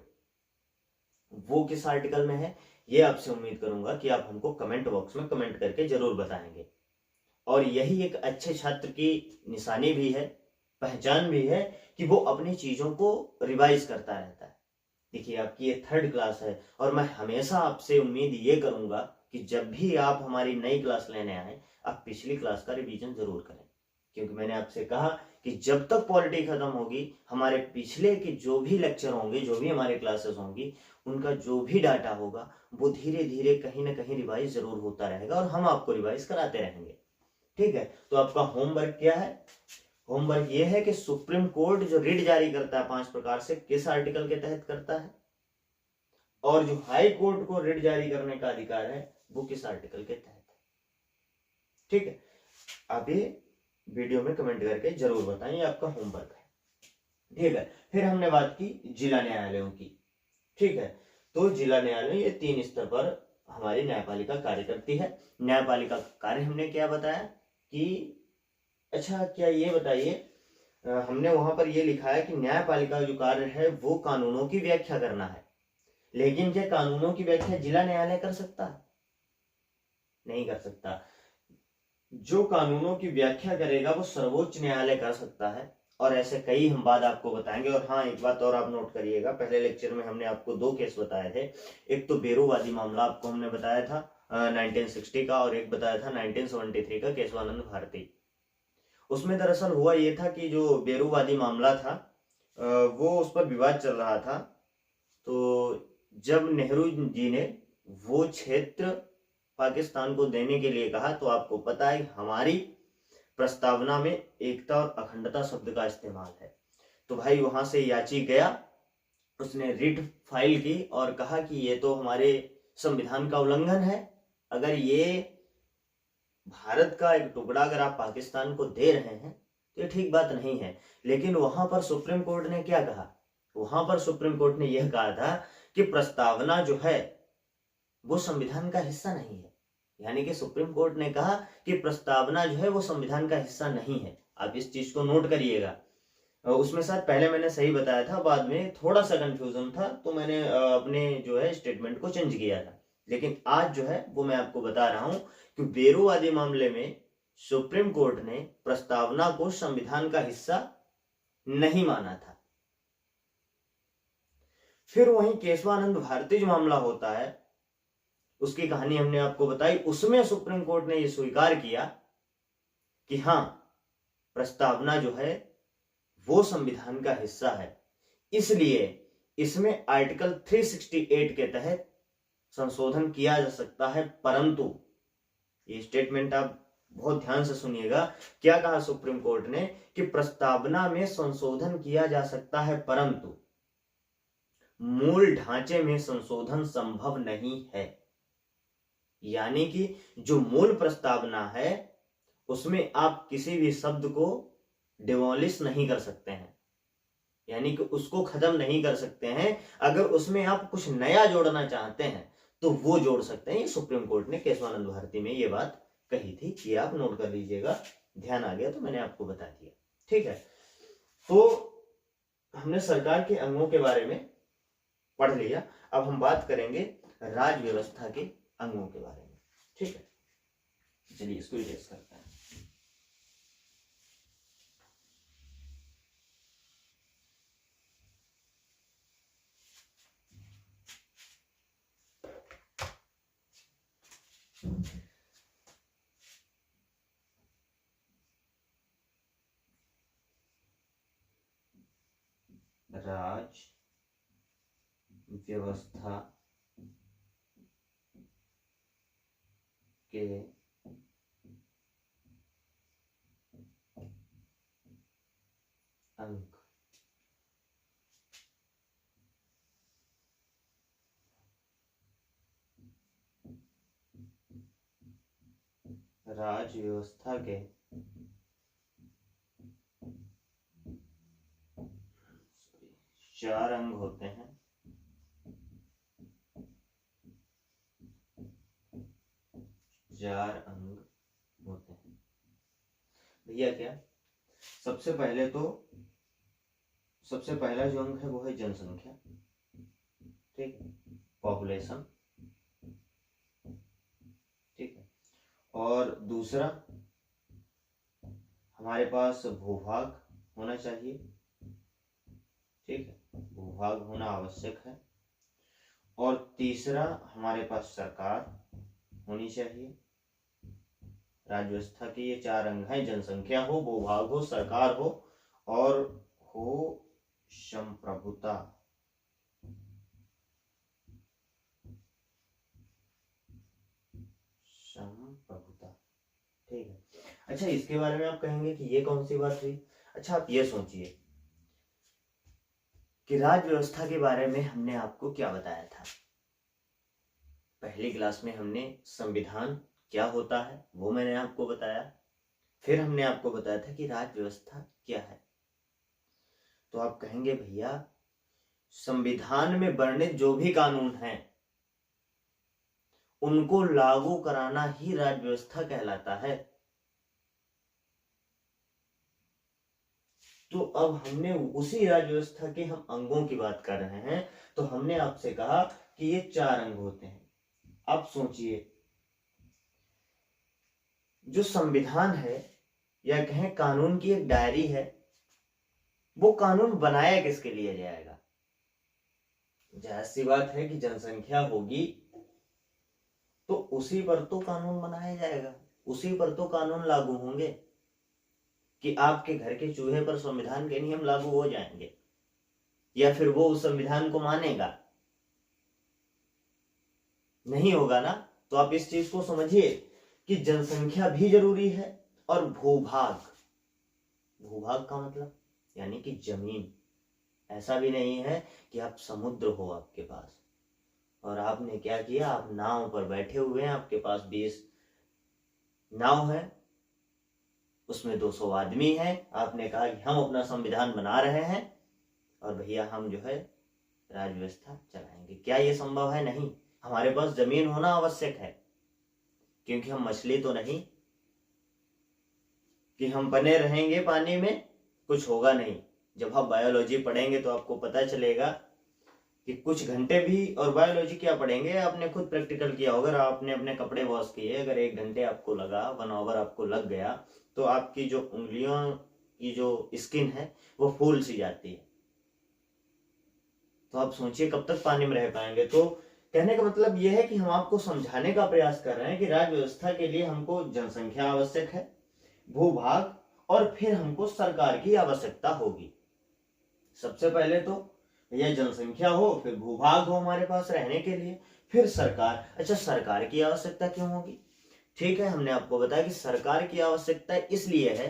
वो किस आर्टिकल में है। ये आपसे उम्मीद करूंगा कि आप हमको कमेंट बॉक्स में कमेंट करके जरूर बताएंगे। और यही एक अच्छे छात्र की निशानी भी है, पहचान भी है, कि वो अपनी चीजों को रिवाइज करता रहता है। देखिए, आपकी ये 3rd क्लास है और मैं हमेशा आपसे उम्मीद ये करूंगा कि जब भी आप हमारी नई क्लास लेने आए, आप पिछली क्लास का रिवीजन जरूर करें। क्योंकि मैंने आपसे कहा कि जब तक पॉलिटी खत्म होगी, हमारे पिछले के जो भी लेक्चर होंगे, जो भी हमारे क्लासेस होंगी, उनका जो भी डाटा होगा, वो धीरे धीरे कहीं ना कहीं रिवाइज जरूर होता रहेगा और हम आपको रिवाइज कराते रहेंगे। ठीक है, तो आपका होमवर्क क्या है? होमवर्क ये है कि सुप्रीम कोर्ट जो रिट जारी करता है 5 प्रकार से, किस आर्टिकल के तहत करता है, और जो हाई कोर्ट को रिट जारी करने का अधिकार है, वो किस आर्टिकल के तहत है। ठीक है, आप ये वीडियो में कमेंट करके जरूर बताएं, आपका होमवर्क है। ठीक है, फिर हमने बात की जिला न्यायालयों की। ठीक है, तो जिला न्यायालय ये 3 स्तर पर हमारी न्यायपालिका कार्य करती है। न्यायपालिका का कार्य हमने क्या बताया कि, अच्छा क्या ये बताइए, हमने वहां पर ये लिखा है कि न्यायपालिका जो कार्य है वो कानूनों की व्याख्या करना है। लेकिन क्या कानूनों की व्याख्या जिला न्यायालय कर सकता है? नहीं कर सकता। जो कानूनों की व्याख्या करेगा वो सर्वोच्च न्यायालय कर सकता है, और ऐसे कई हम बात आपको बताएंगे। और हाँ, एक बात और आप नोट करिएगा, पहले लेक्चर में हमने आपको 2 केस बताए थे। एक तो बेरोवादी मामला आपको हमने बताया था 1960 का, और एक बताया था 1973 का केशवानंद भारती। उसमें दरअसल हुआ ये था कि जो बेरोवादी मामला था वो उस पर विवाद चल रहा था। तो जब नेहरू जी ने वो क्षेत्र पाकिस्तान को देने के लिए कहा, तो आपको पता है हमारी प्रस्तावना में एकता और अखंडता शब्द का इस्तेमाल है। तो भाई वहां से याची गया, उसने रिट फाइल की और कहा कि ये तो हमारे संविधान का उल्लंघन है। अगर ये भारत का एक टुकड़ा अगर आप पाकिस्तान को दे रहे हैं तो ये ठीक बात नहीं है। लेकिन वहां पर सुप्रीम कोर्ट ने क्या कहा? वहां पर सुप्रीम कोर्ट ने यह कहा था कि प्रस्तावना जो है वो संविधान का हिस्सा नहीं है। यानी कि सुप्रीम कोर्ट ने कहा कि प्रस्तावना जो है वो संविधान का हिस्सा नहीं है। आप इस चीज को नोट करिएगा। उसमें शायद पहले मैंने सही बताया था, बाद में थोड़ा सा कंफ्यूजन था, तो मैंने अपने जो है स्टेटमेंट को चेंज किया था। लेकिन आज जो है वो मैं आपको बता रहा हूं कि बेरोवादी मामले में सुप्रीम कोर्ट ने प्रस्तावना को संविधान का हिस्सा नहीं माना था। फिर वहीं केशवानंद भारती जो मामला होता है, उसकी कहानी हमने आपको बताई। उसमें सुप्रीम कोर्ट ने यह स्वीकार किया कि हां, प्रस्तावना जो है वो संविधान का हिस्सा है, इसलिए इसमें आर्टिकल 368 के तहत संशोधन किया जा सकता है। परंतु ये स्टेटमेंट आप बहुत ध्यान से सुनिएगा, क्या कहा सुप्रीम कोर्ट ने कि प्रस्तावना में संशोधन किया जा सकता है, परंतु मूल ढांचे में संशोधन संभव नहीं है। यानी कि जो मूल प्रस्तावना है उसमें आप किसी भी शब्द को डिमोलिश नहीं कर सकते हैं, यानी कि उसको खत्म नहीं कर सकते हैं। अगर उसमें आप कुछ नया जोड़ना चाहते हैं तो वो जोड़ सकते हैं। ये सुप्रीम कोर्ट ने केशवानंद भारती में ये बात कही थी, ये आप नोट कर लीजिएगा। ध्यान आ गया तो मैंने आपको बता दिया। ठीक है, तो हमने सरकार के अंगों के बारे में पढ़ लिया। अब हम बात करेंगे राज व्यवस्था के अंगों के बारे में। ठीक है, चलिए इसको इरेज करते हैं। राज व्यवस्था के अंक राज्य व्यवस्था के चार अंग होते हैं। चार अंग होते हैं भैया। क्या सबसे पहला जो अंग है वो है जनसंख्या, ठीक है, पॉपुलेशन, ठीक है। और दूसरा हमारे पास भूभाग होना चाहिए, ठीक है, भूभाग होना आवश्यक है। और तीसरा हमारे पास सरकार होनी चाहिए। राज्य व्यवस्था के ये चार अंग हैं, जनसंख्या हो, भूभाग हो, सरकार हो और हो संप्रभुता। संप्रभुता, ठीक है। अच्छा, इसके बारे में आप कहेंगे कि ये कौन सी बात हुई। अच्छा, आप ये सोचिए कि राज्य व्यवस्था के बारे में हमने आपको क्या बताया था। पहली क्लास में हमने संविधान क्या होता है वो मैंने आपको बताया। फिर हमने आपको बताया था कि राज्य व्यवस्था क्या है। तो आप कहेंगे भैया संविधान में वर्णित जो भी कानून हैं उनको लागू कराना ही राज्य व्यवस्था कहलाता है। तो अब हमने उसी राज्य व्यवस्था के हम अंगों की बात कर रहे हैं। तो हमने आपसे कहा कि ये चार अंग होते हैं। अब सोचिए, जो संविधान है या कहें कानून की एक डायरी है, वो कानून बनाया किसके लिए जाएगा। जाहिर सी बात है कि जनसंख्या होगी तो उसी पर तो कानून बनाया जाएगा, उसी पर तो कानून लागू होंगे कि आपके घर के चूहे पर संविधान के नियम लागू हो जाएंगे या फिर वो उस संविधान को मानेगा। नहीं होगा ना। तो आप इस चीज को समझिए कि जनसंख्या भी जरूरी है और भूभाग, भूभाग का मतलब यानी कि जमीन। ऐसा भी नहीं है कि आप समुद्र हो आपके पास और आपने क्या किया, आप नाव पर बैठे हुए हैं, आपके पास 20 नाव है, उसमें 200 आदमी हैं। आपने कहा कि हम अपना संविधान बना रहे हैं और भैया हम जो है राज्य व्यवस्था चलाएंगे। क्या ये संभव है? नहीं। हमारे पास जमीन होना आवश्यक है, क्योंकि हम मछली तो नहीं कि हम बने रहेंगे पानी में, कुछ होगा नहीं। जब आप बायोलॉजी पढ़ेंगे तो आपको पता चलेगा कि कुछ घंटे भी, और बायोलॉजी क्या पढ़ेंगे, आपने खुद प्रैक्टिकल किया होगा। आपने अपने कपड़े वॉश किए, अगर 1 घंटे आपको लगा, 1 आवर आपको लग गया, तो आपकी जो उंगलियों की जो स्किन है वो फूल सी जाती है। तो आप सोचिए कब तक पानी में रह पाएंगे। तो कहने का मतलब यह है कि हम आपको समझाने का प्रयास कर रहे हैं कि राज्य व्यवस्था के लिए हमको जनसंख्या आवश्यक है, भूभाग, और फिर हमको सरकार की आवश्यकता होगी। सबसे पहले तो यह जनसंख्या हो, फिर भूभाग हो हमारे पास रहने के लिए, फिर सरकार। अच्छा, सरकार की आवश्यकता क्यों होगी? ठीक है, हमने आपको बताया कि सरकार की आवश्यकता इसलिए है,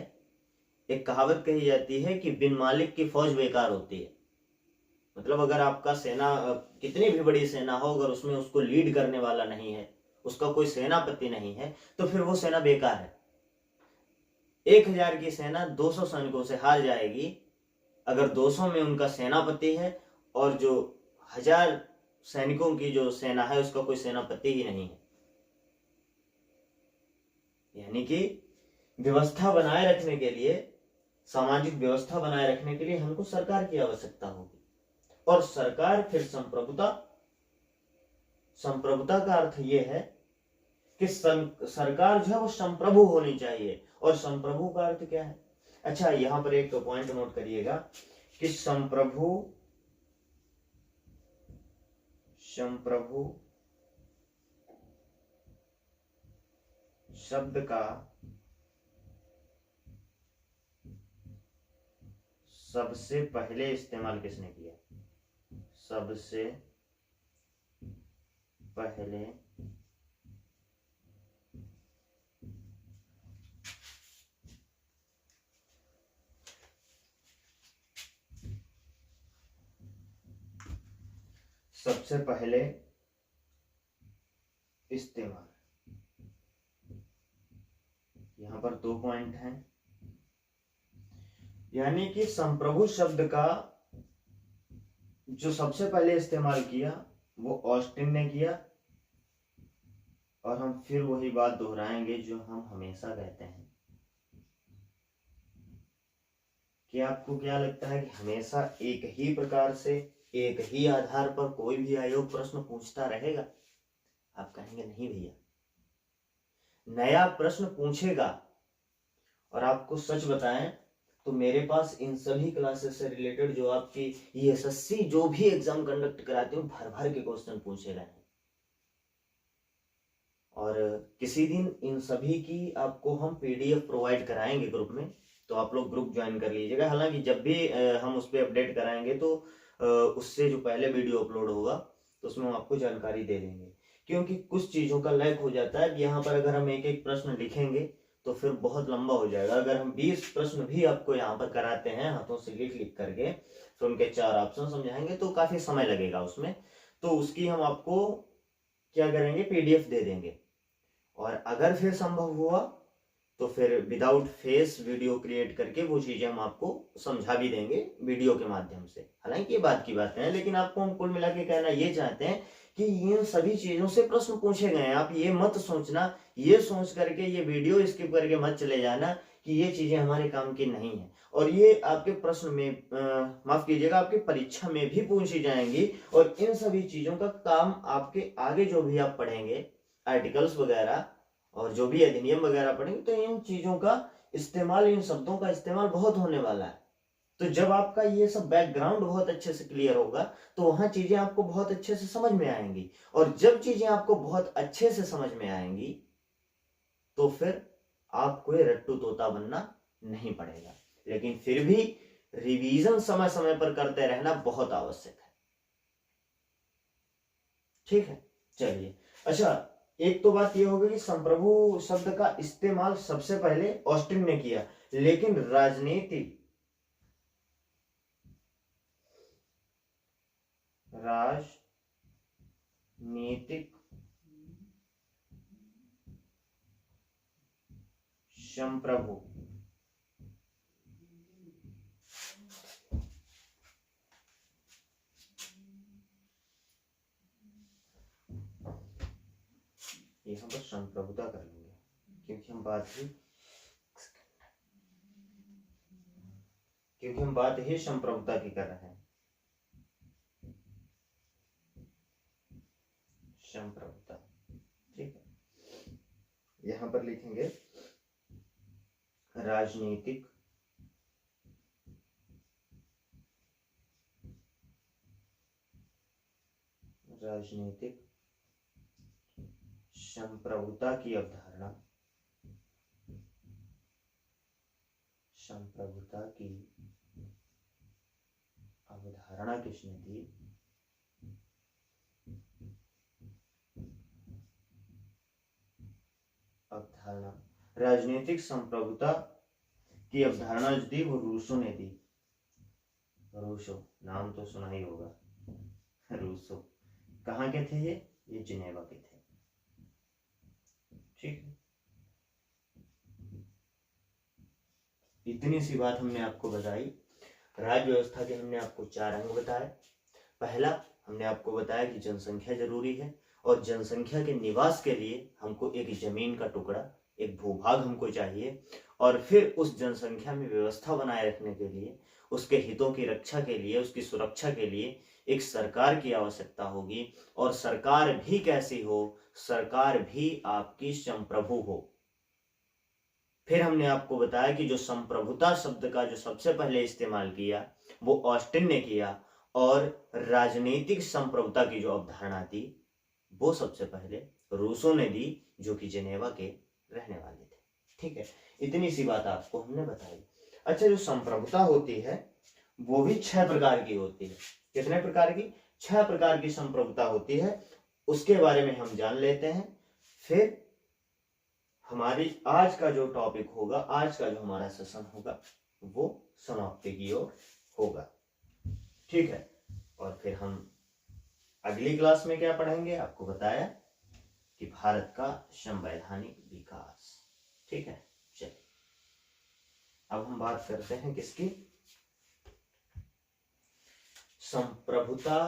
एक कहावत कही जाती है कि बिन मालिक की फौज बेकार होती है। मतलब अगर आपका सेना, कितनी भी बड़ी सेना हो, अगर उसमें उसको लीड करने वाला नहीं है, उसका कोई सेनापति नहीं है, तो फिर वो सेना बेकार है। 1000 की सेना 200 सैनिकों से हार जाएगी अगर 200 में उनका सेनापति है और जो 1000 सैनिकों की जो सेना है उसका कोई सेनापति ही नहीं है। यानी कि व्यवस्था बनाए रखने के लिए, सामाजिक व्यवस्था बनाए रखने के लिए हमको सरकार की आवश्यकता होगी। और सरकार फिर संप्रभुता। संप्रभुता का अर्थ यह है कि सरकार जो है वो संप्रभु होनी चाहिए। और संप्रभु का अर्थ क्या है? अच्छा, यहां पर एक पॉइंट नोट करिएगा कि संप्रभु शब्द का सबसे पहले इस्तेमाल किसने किया? सबसे पहले सबसे पहले इस्तेमाल, यहां पर 2 पॉइंट हैं। यानी कि संप्रभु शब्द का जो सबसे पहले इस्तेमाल किया वो ऑस्टिन ने किया, और हम फिर वही बात दोहराएंगे जो हम हमेशा कहते हैं कि आपको क्या लगता है कि हमेशा एक ही प्रकार से, एक ही आधार पर कोई भी आयोग प्रश्न पूछता रहेगा? आप कहेंगे नहीं भैया, नया प्रश्न पूछेगा। और आपको सच बताएं तो मेरे पास इन सभी क्लासेस से रिलेटेड जो आपकी ये एसएससी जो भी एग्जाम कंडक्ट कराते हो भर भर के क्वेश्चन पूछे गए हैं, और किसी दिन इन सभी की आपको हम पीडीएफ प्रोवाइड कराएंगे ग्रुप में, तो आप लोग ग्रुप ज्वाइन कर लीजिएगा। हालांकि जब भी हम उस पर अपडेट कराएंगे तो उससे जो पहले वीडियो अपलोड होगा तो उसमें हम आपको जानकारी दे देंगे, क्योंकि कुछ चीज़ों का लैग हो जाता है। यहाँ पर अगर हम एक एक प्रश्न लिखेंगे तो फिर बहुत लंबा हो जाएगा। अगर हम 20 प्रश्न भी आपको यहाँ पर कराते हैं हाथों से लिख लिख करके, फिर उनके 4 ऑप्शन समझाएंगे तो काफ़ी समय लगेगा उसमें। तो उसकी हम आपको क्या करेंगे, पीडीएफ दे देंगे। और अगर फिर संभव हुआ तो फिर विदाउट फेस वीडियो क्रिएट करके वो चीजें हम आपको समझा भी देंगे वीडियो के माध्यम से। हालांकि ये बात की बातें हैं, लेकिन आपको हम कुल मिला के कहना ये चाहते हैं कि इन सभी चीजों से प्रश्न पूछे गए हैं। आप ये मत सोचना, ये सोच करके ये वीडियो स्किप करके मत चले जाना कि ये चीजें हमारे काम की नहीं है। और ये आपके प्रश्न में माफ कीजिएगा, आपकी परीक्षा में भी पूछी जाएंगी। और इन सभी चीजों का काम आपके आगे जो भी आप पढ़ेंगे, आर्टिकल्स वगैरह और जो भी अधिनियम वगैरह पढ़ेंगे, तो इन चीजों का इस्तेमाल, इन शब्दों का इस्तेमाल बहुत होने वाला है। तो जब आपका ये सब बैकग्राउंड बहुत अच्छे से क्लियर होगा तो वहां चीजें आपको बहुत अच्छे से समझ में आएंगी। और जब चीजें आपको बहुत अच्छे से समझ में आएंगी तो फिर आपको ये रट्टू तोता बनना नहीं पड़ेगा। लेकिन फिर भी रिवीजन समय समय पर करते रहना बहुत आवश्यक है। ठीक है, चलिए। अच्छा, एक तो बात यह होगी कि संप्रभु शब्द का इस्तेमाल सबसे पहले ऑस्टिन ने किया, लेकिन राजनीतिक संप्रभु यहां पर संप्रभुता कर लेंगे, क्योंकि हम बात ही संप्रभुता की कर रहे हैं। संप्रभुता, ठीक है। यहां पर लिखेंगे राजनीतिक संप्रभुता की अवधारणा, संप्रभुता की अवधारणा किसने दी? अवधारणा, राजनीतिक संप्रभुता की अवधारणा जो दी वो रूसो ने दी। रूसो नाम तो सुना ही होगा, रूसो कहाँ के थे? ये जिनेवा के थे। ठीक है, इतनी सी बात हमने आपको बताई। राज्य व्यवस्था के हमने आपको 4 अंग बताए। पहला, हमने आपको बताया कि जनसंख्या जरूरी है, और जनसंख्या के निवास के लिए हमको एक जमीन का टुकड़ा, एक भूभाग हमको चाहिए। और फिर उस जनसंख्या में व्यवस्था बनाए रखने के लिए, उसके हितों की रक्षा के लिए, उसकी सुरक्षा के लिए एक सरकार की आवश्यकता होगी। और सरकार भी कैसी हो? सरकार भी आपकी संप्रभु हो। फिर हमने आपको बताया कि जो संप्रभुता शब्द का जो सबसे पहले इस्तेमाल किया वो ऑस्टिन ने किया, और राजनीतिक संप्रभुता की जो अवधारणा थी वो सबसे पहले रूसो ने दी, जो कि जिनेवा के रहने वाले थे। ठीक है, इतनी सी बात आपको हमने बताई। अच्छा, जो संप्रभुता होती है वो भी 6 प्रकार की होती है। कितने प्रकार की? 6 प्रकार की संप्रभुता होती है। उसके बारे में हम जान लेते हैं, फिर हमारी आज का जो टॉपिक होगा, आज का जो हमारा सेशन होगा वो समाप्ति की ओर होगा। ठीक है, और फिर हम अगली क्लास में क्या पढ़ेंगे, आपको बताया कि भारत का संवैधानिक विकास। ठीक है, चलिए अब हम बात करते हैं किसकी, संप्रभुता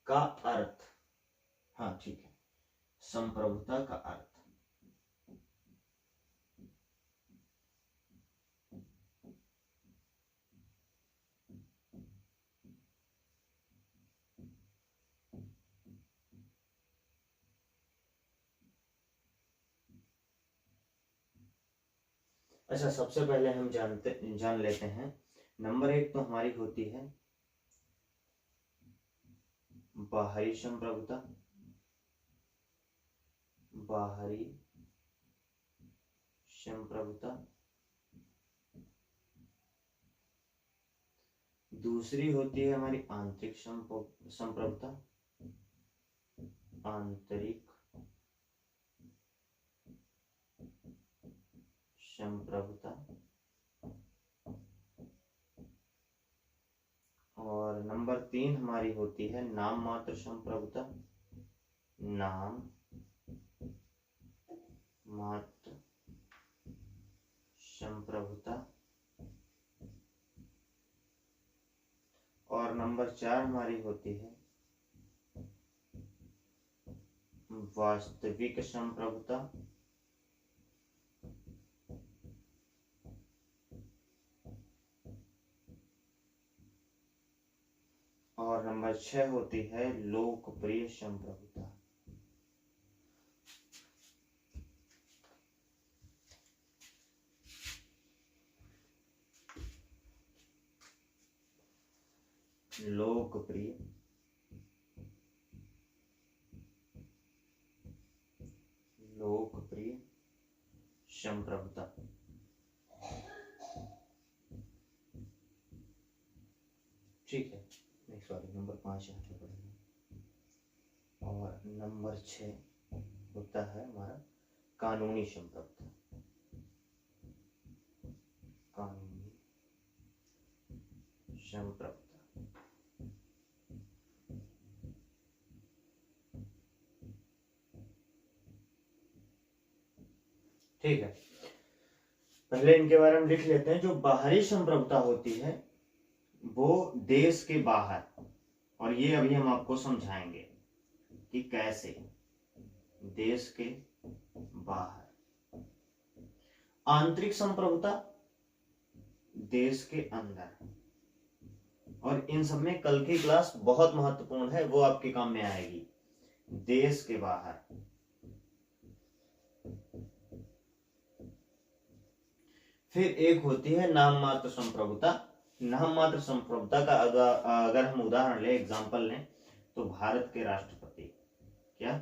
का अर्थ। हाँ ठीक है, संप्रभुता का अर्थ। अच्छा, सबसे पहले हम जान लेते हैं, नंबर 1 तो हमारी होती है बाहरी संप्रभुता। बाहरी संप्रभुता। दूसरी होती है हमारी आंतरिक संप्रभुता। आंतरिक संप्रभुता। और नंबर 3 हमारी होती है नाम मात्र संप्रभुता। नाम मात्र संप्रभुता। और नंबर 4 हमारी होती है वास्तविक संप्रभुता। और नंबर 6 होती है लोकप्रिय संप्रभुता। लोकप्रिय लोकप्रिय संप्रभुता। ठीक है, नहीं सॉरी, नंबर 5 यहाँ पे पड़ेगा। और नंबर 6 होता है हमारा कानूनी संप्रभुता। कानूनी संप्रभुता। ठीक है, पहले इनके बारे में लिख लेते हैं। जो बाहरी संप्रभुता होती है वो देश के बाहर, और ये अभी हम आपको समझाएंगे कि कैसे देश के बाहर। आंतरिक संप्रभुता देश के अंदर। और इन सब में कल की क्लास बहुत महत्वपूर्ण है, वो आपके काम में आएगी। देश के बाहर। फिर एक होती है नाम मात्र संप्रभुता। नाम मात्र संप्रभुता का अगर हम उदाहरण लें, एग्जाम्पल लें, तो भारत के राष्ट्रपति, क्या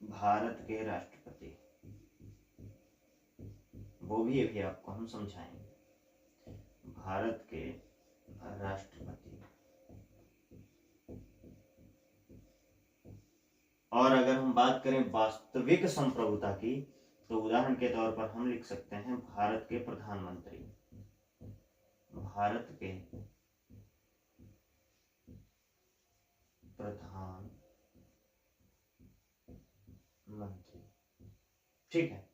भारत के राष्ट्रपति, वो भी अभी आपको हम समझाएंगे। भारत के राष्ट्रपति। और अगर हम बात करें वास्तविक संप्रभुता की, तो उदाहरण के तौर पर हम लिख सकते हैं भारत के प्रधानमंत्री। भारत के प्रधानमंत्री। ठीक है।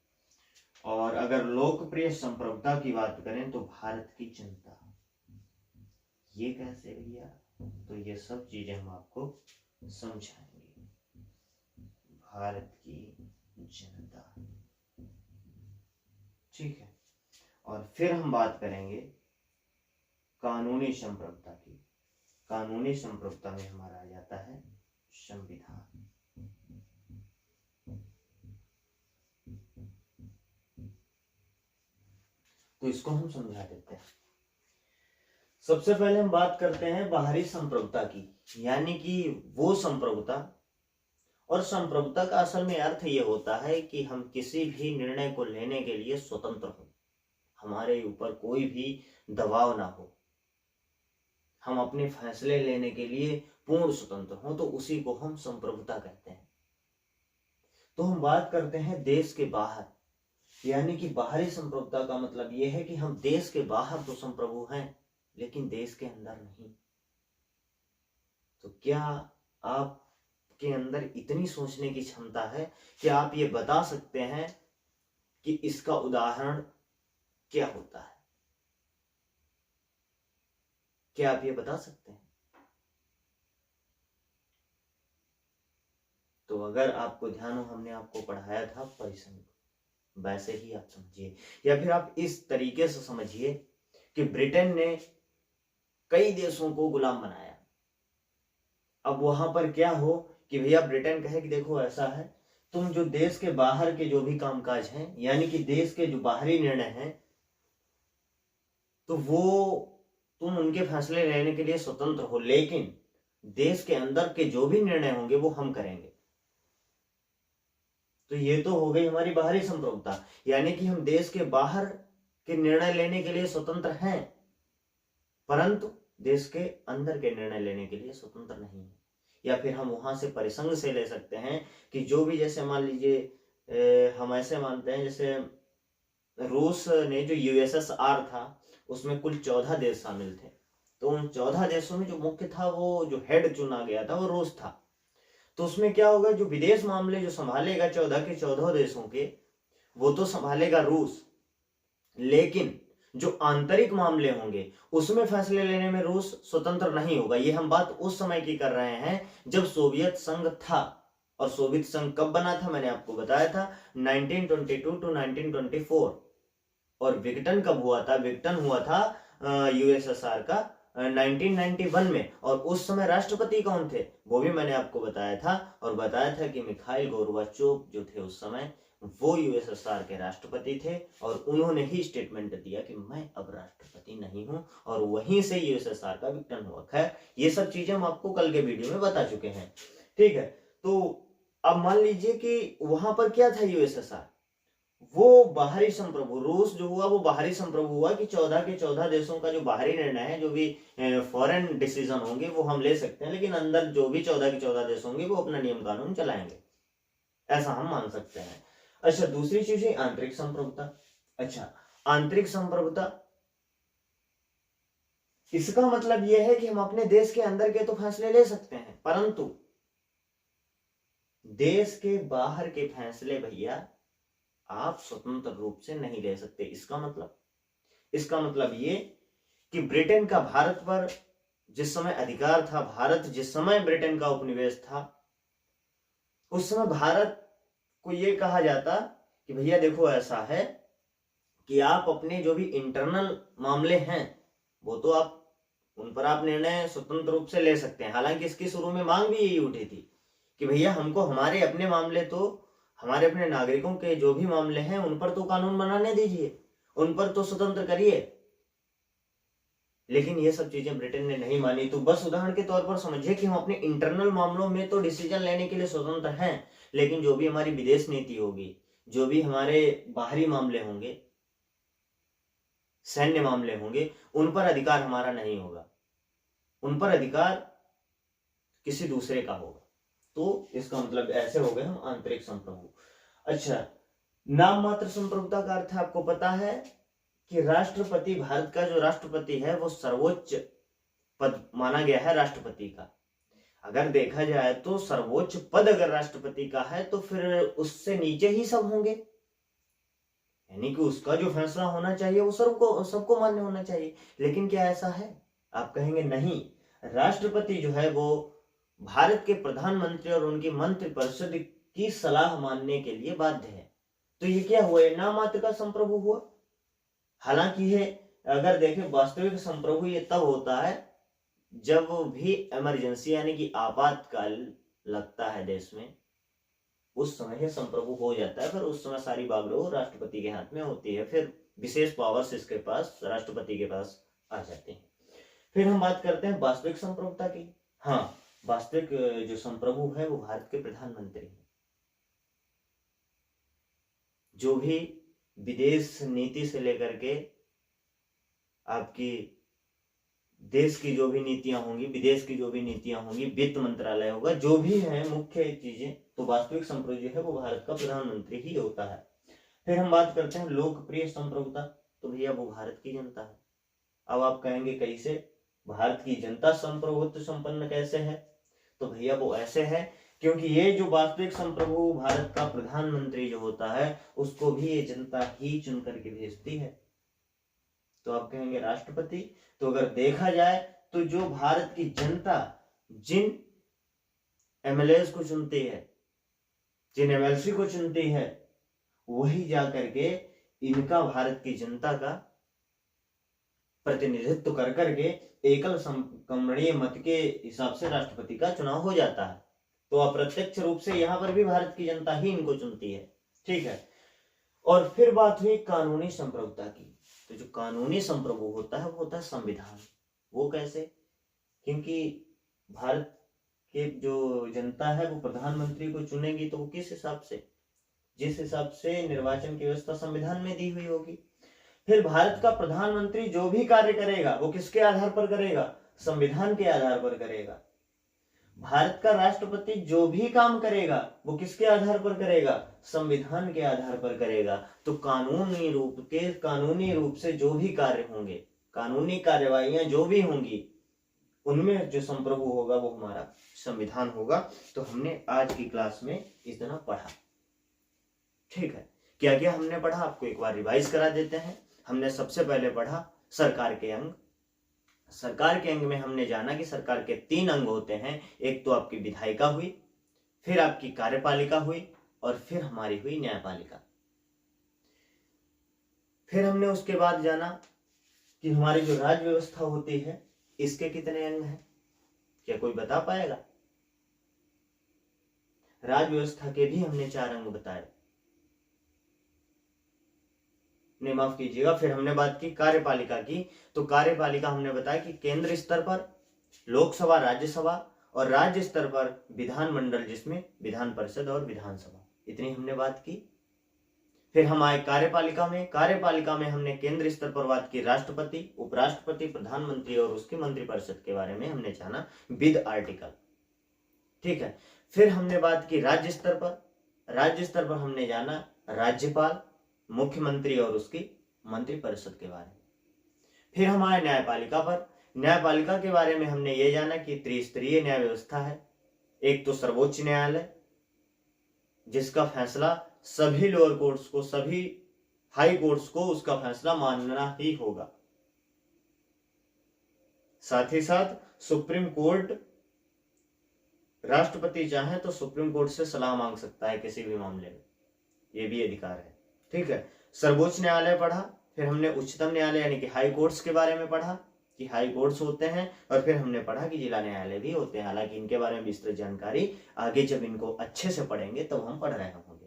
और अगर लोकप्रिय संप्रभुता की बात करें तो भारत की जनता। ये कैसे भैया, तो ये सब चीजें हम आपको समझाएंगे। भारत की जनता। ठीक है। और फिर हम बात करेंगे कानूनी संप्रभुता की। कानूनी संप्रभुता में हमारा आ जाता है संविधान। तो इसको हम समझा देते हैं। सबसे पहले हम बात करते हैं बाहरी संप्रभुता की, यानी कि वो संप्रभुता। और संप्रभुता का असल में अर्थ ये होता है कि हम किसी भी निर्णय को लेने के लिए स्वतंत्र हो, हमारे ऊपर कोई भी दबाव ना हो, हम अपने फैसले लेने के लिए पूर्ण स्वतंत्र हो, तो उसी को हम संप्रभुता कहते हैं। तो हम बात करते हैं देश के बाहर। यानी कि बाहरी संप्रभुता का मतलब यह है कि हम देश के बाहर तो संप्रभु हैं लेकिन देश के अंदर नहीं। तो क्या आपके अंदर इतनी सोचने की क्षमता है कि आप ये बता सकते हैं कि इसका उदाहरण क्या होता है? क्या आप ये बता सकते हैं? तो अगर आपको ध्यान हो, हमने आपको पढ़ाया था परिसंघ, वैसे ही आप समझिए, या फिर आप इस तरीके से समझिए कि ब्रिटेन ने कई देशों को गुलाम बनाया। अब वहां पर क्या हो कि भैया ब्रिटेन कहे कि देखो ऐसा है, तुम जो देश के बाहर के जो भी कामकाज हैं, यानी कि देश के जो बाहरी निर्णय हैं, तो वो तुम उनके फैसले लेने के लिए स्वतंत्र हो, लेकिन देश के अंदर के जो भी निर्णय होंगे वो हम करेंगे। तो ये तो हो गई हमारी बाहरी संप्रभुता, यानी कि हम देश के बाहर के निर्णय लेने के लिए स्वतंत्र हैं, परंतु देश के अंदर के निर्णय लेने के लिए स्वतंत्र नहीं है। या फिर हम वहां से परिसंघ से ले सकते हैं कि जो भी, जैसे मान लीजिए हम ऐसे मानते हैं, जैसे रूस ने जो यूएसएसआर था उसमें कुल 14 देश शामिल थे, तो उन 14 देशों में जो मुख्य था, वो जो हेड चुना गया था वो रूस था। तो उसमें क्या होगा, जो विदेश मामले जो संभालेगा 14 के 14 देशों के, वो तो संभालेगा रूस, लेकिन जो आंतरिक मामले होंगे उसमें फैसले लेने में रूस स्वतंत्र नहीं होगा। ये हम बात उस समय की कर रहे हैं जब सोवियत संघ था। और सोवियत संघ कब बना था, मैंने आपको बताया था 1922 टू 1924। और विघटन कब हुआ था? विघटन हुआ था यूएसएसआर का 1991 में। और उस समय राष्ट्रपति कौन थे वो भी मैंने आपको बताया था, और बताया था कि मिखाइल गोर्बाचोव जो थे उस समय, वो यूएसएसआर के राष्ट्रपति थे, और उन्होंने ही स्टेटमेंट दिया कि मैं अब राष्ट्रपति नहीं हूं, और वहीं से यूएसएसआर का विघटन हुआ। खैर ये सब चीजें हम आपको कल के वीडियो में बता चुके हैं, ठीक है। तो अब मान लीजिए कि वहां पर क्या था, यूएसएसआर वो बाहरी संप्रभु, रूस जो हुआ वो बाहरी संप्रभु हुआ कि 14 के 14 देशों का जो बाहरी निर्णय है, जो भी फॉरेन डिसीजन होंगे वो हम ले सकते हैं, लेकिन अंदर जो भी 14 के 14 देश होंगे वो अपना नियम कानून चलाएंगे, ऐसा हम मान सकते हैं। अच्छा, दूसरी चीज है आंतरिक संप्रभुता। अच्छा, आंतरिक संप्रभुता, इसका मतलब यह है कि हम अपने देश के अंदर के तो फैसले ले सकते हैं, परंतु देश के बाहर के फैसले भैया आप स्वतंत्र रूप से नहीं ले सकते। इसका मतलब ये कि ब्रिटेन का भारत पर जिस समय अधिकार था, भारत जिस समय ब्रिटेन का उपनिवेश था, उस समय भारत को ये कहा जाता कि भैया देखो ऐसा है कि आप अपने जो भी इंटरनल मामले हैं वो तो आप उन पर आप निर्णय स्वतंत्र रूप से ले सकते हैं। हालांकि इसकी शुरू में मांग भी यही उठी थी कि भैया हमको हमारे अपने मामले, तो हमारे अपने नागरिकों के जो भी मामले हैं उन पर तो कानून बनाने दीजिए, उन पर तो स्वतंत्र करिए। लेकिन ये सब चीजें ब्रिटेन ने नहीं मानी। तो बस उदाहरण के तौर पर समझिए कि हम अपने इंटरनल मामलों में तो डिसीजन लेने के लिए स्वतंत्र हैं, लेकिन जो भी हमारी विदेश नीति होगी, जो भी हमारे बाहरी मामले होंगे, सैन्य मामले होंगे, उन पर अधिकार हमारा नहीं होगा, उन पर अधिकार किसी दूसरे का होगा। तो इसका मतलब ऐसे हो गए हम आंतरिक संप्रभु। अच्छा, नाम मात्र संप्रभुता का अर्थ आपको पता है कि राष्ट्रपति, भारत का जो राष्ट्रपति है वो सर्वोच्च पद माना गया है राष्ट्रपति का। अगर देखा जाए तो सर्वोच्च पद अगर राष्ट्रपति का है तो फिर उससे नीचे ही सब होंगे, यानी कि उसका जो फैसला होना चाहिए वो सबको मान्य होना चाहिए। लेकिन क्या ऐसा है? आप कहेंगे नहीं, राष्ट्रपति जो है वो भारत के प्रधानमंत्री और उनकी मंत्रिपरिषद की सलाह मानने के लिए बाध्य है। तो ये क्या हुआ? नाम मात्र का संप्रभु हुआ। हालांकि ये अगर देखें वास्तविक संप्रभु ये तब होता है जब भी इमरजेंसी यानी कि आपातकाल लगता है देश में, उस समय ये संप्रभु हो जाता है। फिर उस समय सारी बागडोर राष्ट्रपति के हाथ में होती है, फिर विशेष पावर्स इसके पास, राष्ट्रपति के पास आ जाते हैं। फिर हम बात करते हैं वास्तविक संप्रभुता की। हाँ, वास्तविक जो संप्रभु है वो भारत के प्रधानमंत्री हैं। जो भी विदेश नीति से लेकर के आपकी देश की जो भी नीतियां होंगी, विदेश की जो भी नीतियां होंगी, वित्त मंत्रालय होगा, जो भी है मुख्य चीजें, तो वास्तविक संप्रभु जो है वो भारत का प्रधानमंत्री ही होता है। फिर हम बात करते हैं लोकप्रिय संप्रभुता। तो भैया वो भारत की जनता है। अब आप कहेंगे कैसे, भारत की जनता संप्रभुत्व संपन्न कैसे है? तो भैया वो ऐसे है क्योंकि ये जो वास्तविक संप्रभु भारत का प्रधानमंत्री जो होता है उसको भी ये जनता ही चुन करके भेजती है। तो आप कहेंगे राष्ट्रपति, तो अगर देखा जाए तो जो भारत की जनता जिन एमएलएस को चुनती है, जिन एमएलसी को चुनती है, वही जाकर के इनका भारत की जनता का प्रतिनिधित्व कर करके एकल संक्रमणीय मत के हिसाब से राष्ट्रपति का चुनाव हो जाता है। तो अप्रत्यक्ष रूप से यहां पर भी भारत की जनता ही इनको चुनती है। ठीक है। और फिर बात हुई कानूनी संप्रभुता की। तो जो कानूनी संप्रभु होता है वो होता है संविधान। वो कैसे? क्योंकि भारत के जो जनता है वो प्रधानमंत्री को चुनेगी तो वो किस हिसाब से, जिस हिसाब से निर्वाचन की व्यवस्था संविधान में दी हुई होगी। फिर भारत का प्रधानमंत्री जो भी कार्य करेगा वो किसके आधार पर करेगा? संविधान के आधार पर करेगा। भारत का राष्ट्रपति जो भी काम करेगा वो किसके आधार पर करेगा? संविधान के आधार पर करेगा। तो कानूनी रूप से जो भी कार्य होंगे, कानूनी कार्यवाहियां जो भी होंगी, उनमें जो संप्रभु होगा वो हमारा संविधान होगा। तो हमने आज की क्लास में इतना पढ़ा। ठीक है। क्या क्या हमने पढ़ा आपको एक बार रिवाइज करा देते हैं। हमने सबसे पहले पढ़ा सरकार के अंग। सरकार के अंग में हमने जाना कि सरकार के 3 अंग होते हैं। एक तो आपकी विधायिका हुई, फिर आपकी कार्यपालिका हुई, और फिर हमारी हुई न्यायपालिका। फिर हमने उसके बाद जाना कि हमारी जो राज्य व्यवस्था होती है इसके कितने अंग हैं। क्या कोई बता पाएगा? राज्य व्यवस्था के भी हमने 4 अंग बताए। नहीं, माफ कीजिएगा। फिर हमने बात की कार्यपालिका की। तो कार्यपालिका हमने बताया कि केंद्र स्तर पर लोकसभा, राज्यसभा, और राज्य स्तर पर विधानमंडल, जिसमें विधान परिषद और विधानसभा, इतनी हमने बात की। फिर हम आए कार्यपालिका में। कार्यपालिका में हमने केंद्र स्तर पर बात की राष्ट्रपति, उपराष्ट्रपति, प्रधानमंत्री और उसकी मंत्रिपरिषद के बारे में हमने जाना विद आर्टिकल। ठीक है। फिर हमने बात की राज्य स्तर पर। राज्य स्तर पर हमने जाना राज्यपाल, मुख्यमंत्री और उसकी मंत्रिपरिषद के बारे में। फिर हम आए न्यायपालिका पर। न्यायपालिका के बारे में हमने ये जाना कि त्रिस्तरीय न्याय व्यवस्था है। एक तो सर्वोच्च न्यायालय, जिसका फैसला सभी लोअर कोर्ट्स को, सभी हाई कोर्ट्स को उसका फैसला मानना ही होगा। साथ ही साथ सुप्रीम कोर्ट, राष्ट्रपति चाहे तो सुप्रीम कोर्ट से सलाह मांग सकता है किसी भी मामले में, ये भी अधिकार है। ठीक है। सर्वोच्च न्यायालय पढ़ा। फिर हमने उच्चतम न्यायालय यानी कि हाई कोर्ट्स के बारे में पढ़ा कि हाई कोर्ट्स होते हैं, और फिर हमने पढ़ा कि जिला न्यायालय भी होते हैं। हालांकि इनके बारे में विस्तृत जानकारी आगे जब इनको अच्छे से पढ़ेंगे तब हम पढ़ रहे होंगे।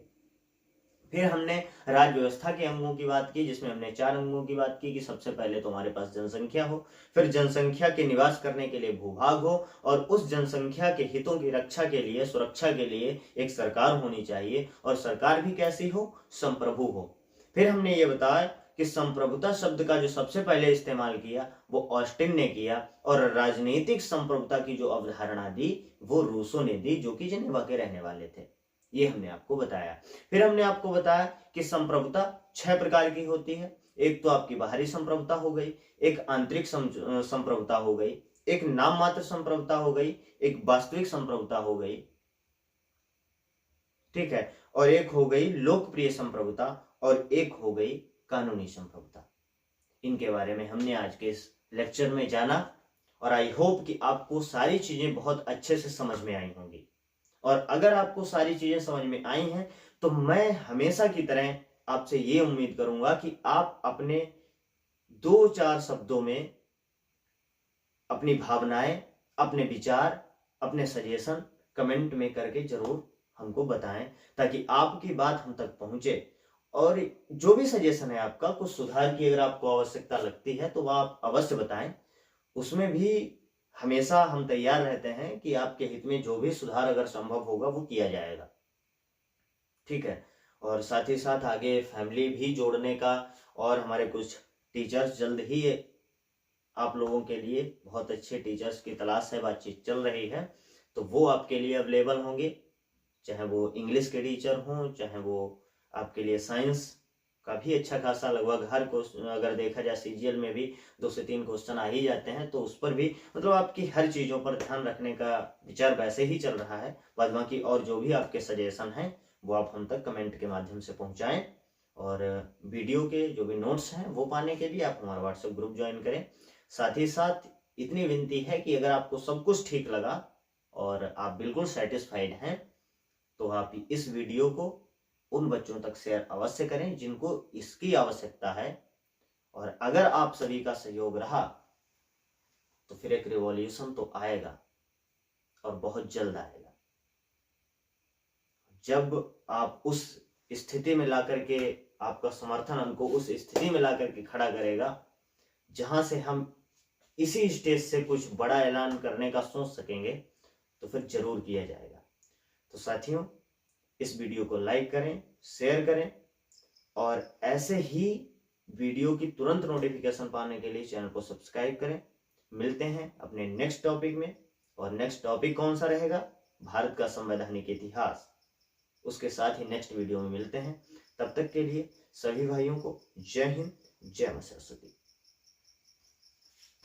फिर हमने राज्य व्यवस्था के अंगों की बात की, जिसमें हमने 4 अंगों की बात की कि सबसे पहले तो हमारे पास जनसंख्या हो, फिर जनसंख्या के निवास करने के लिए भूभाग हो, और उस जनसंख्या के हितों की रक्षा के लिए, सुरक्षा के लिए एक सरकार होनी चाहिए, और सरकार भी कैसी हो? संप्रभु हो। फिर हमने ये बताया कि संप्रभुता शब्द का जो सबसे पहले इस्तेमाल किया वो ऑस्टिन ने किया, और राजनीतिक संप्रभुता की जो अवधारणा दी वो रूसो ने दी, जो कि जेनेवा के रहने वाले थे। ये हमने आपको बताया। फिर हमने आपको बताया कि संप्रभुता 6 प्रकार की होती है। एक तो आपकी बाहरी संप्रभुता हो गई, एक आंतरिक संप्रभुता हो गई, एक नाम मात्र संप्रभुता हो गई, एक वास्तविक संप्रभुता हो गई। ठीक है। और एक हो गई लोकप्रिय संप्रभुता, और एक हो गई कानूनी संप्रभुता। इनके बारे में हमने आज के इस लेक्चर में जाना, और आई होप कि आपको सारी चीजें बहुत अच्छे से समझ में आई होंगी। और अगर आपको सारी चीजें समझ में आई हैं तो मैं हमेशा की तरह आपसे ये उम्मीद करूंगा कि आप अपने 2-4 शब्दों में अपनी भावनाएं, अपने विचार, अपने सजेशन कमेंट में करके जरूर हमको बताएं, ताकि आपकी बात हम तक पहुंचे। और जो भी सजेशन है आपका, कुछ सुधार की अगर आपको आवश्यकता लगती है तो वह आप अवश्य बताएं। उसमें भी हमेशा हम तैयार रहते हैं कि आपके हित में जो भी सुधार अगर संभव होगा वो किया जाएगा। ठीक है। और साथ ही साथ आगे फैमिली भी जोड़ने का, और हमारे कुछ टीचर्स जल्द ही आप लोगों के लिए बहुत अच्छे टीचर्स की तलाश है, बातचीत चल रही है, तो वो आपके लिए अवेलेबल होंगे, चाहे वो इंग्लिश के टीचर हों, चाहे वो आपके लिए साइंस काफ़ी अच्छा खासा, लगभग हर क्वेश्चन अगर देखा जाए सीजीएल में भी 2 से 3 क्वेश्चन आ ही जाते हैं, तो उस पर भी मतलब आपकी हर चीज़ों पर ध्यान रखने का विचार वैसे ही चल रहा है। बाद बाकी और जो भी आपके सजेशन हैं वो आप हम तक कमेंट के माध्यम से पहुंचाएं, और वीडियो के जो भी नोट्स हैं वो पाने के लिए आप हमारा व्हाट्सएप ग्रुप ज्वाइन करें। साथ ही साथ इतनी विनती है कि अगर आपको सब कुछ ठीक लगा और आप बिल्कुल सेटिस्फाइड हैं, तो आप इस वीडियो को उन बच्चों तक शेयर अवश्य करें जिनको इसकी आवश्यकता है। और अगर आप सभी का सहयोग रहा तो फिर एक रिवॉल्यूशन तो आएगा, और बहुत जल्द आएगा। जब आप उस स्थिति में ला करके, आपका समर्थन हमको उस स्थिति में ला करके खड़ा करेगा जहां से हम इसी स्टेज से कुछ बड़ा ऐलान करने का सोच सकेंगे, तो फिर जरूर किया जाएगा। तो साथियों, इस वीडियो को लाइक करें, शेयर करें, और ऐसे ही वीडियो की तुरंत नोटिफिकेशन पाने के लिए चैनल को सब्सक्राइब करें। मिलते हैं अपने नेक्स्ट टॉपिक में, और नेक्स्ट टॉपिक कौन सा रहेगा? भारत का संवैधानिक इतिहास। उसके साथ ही नेक्स्ट वीडियो में मिलते हैं। तब तक के लिए सभी भाइयों को जय हिंद, जय मां सरस्वती।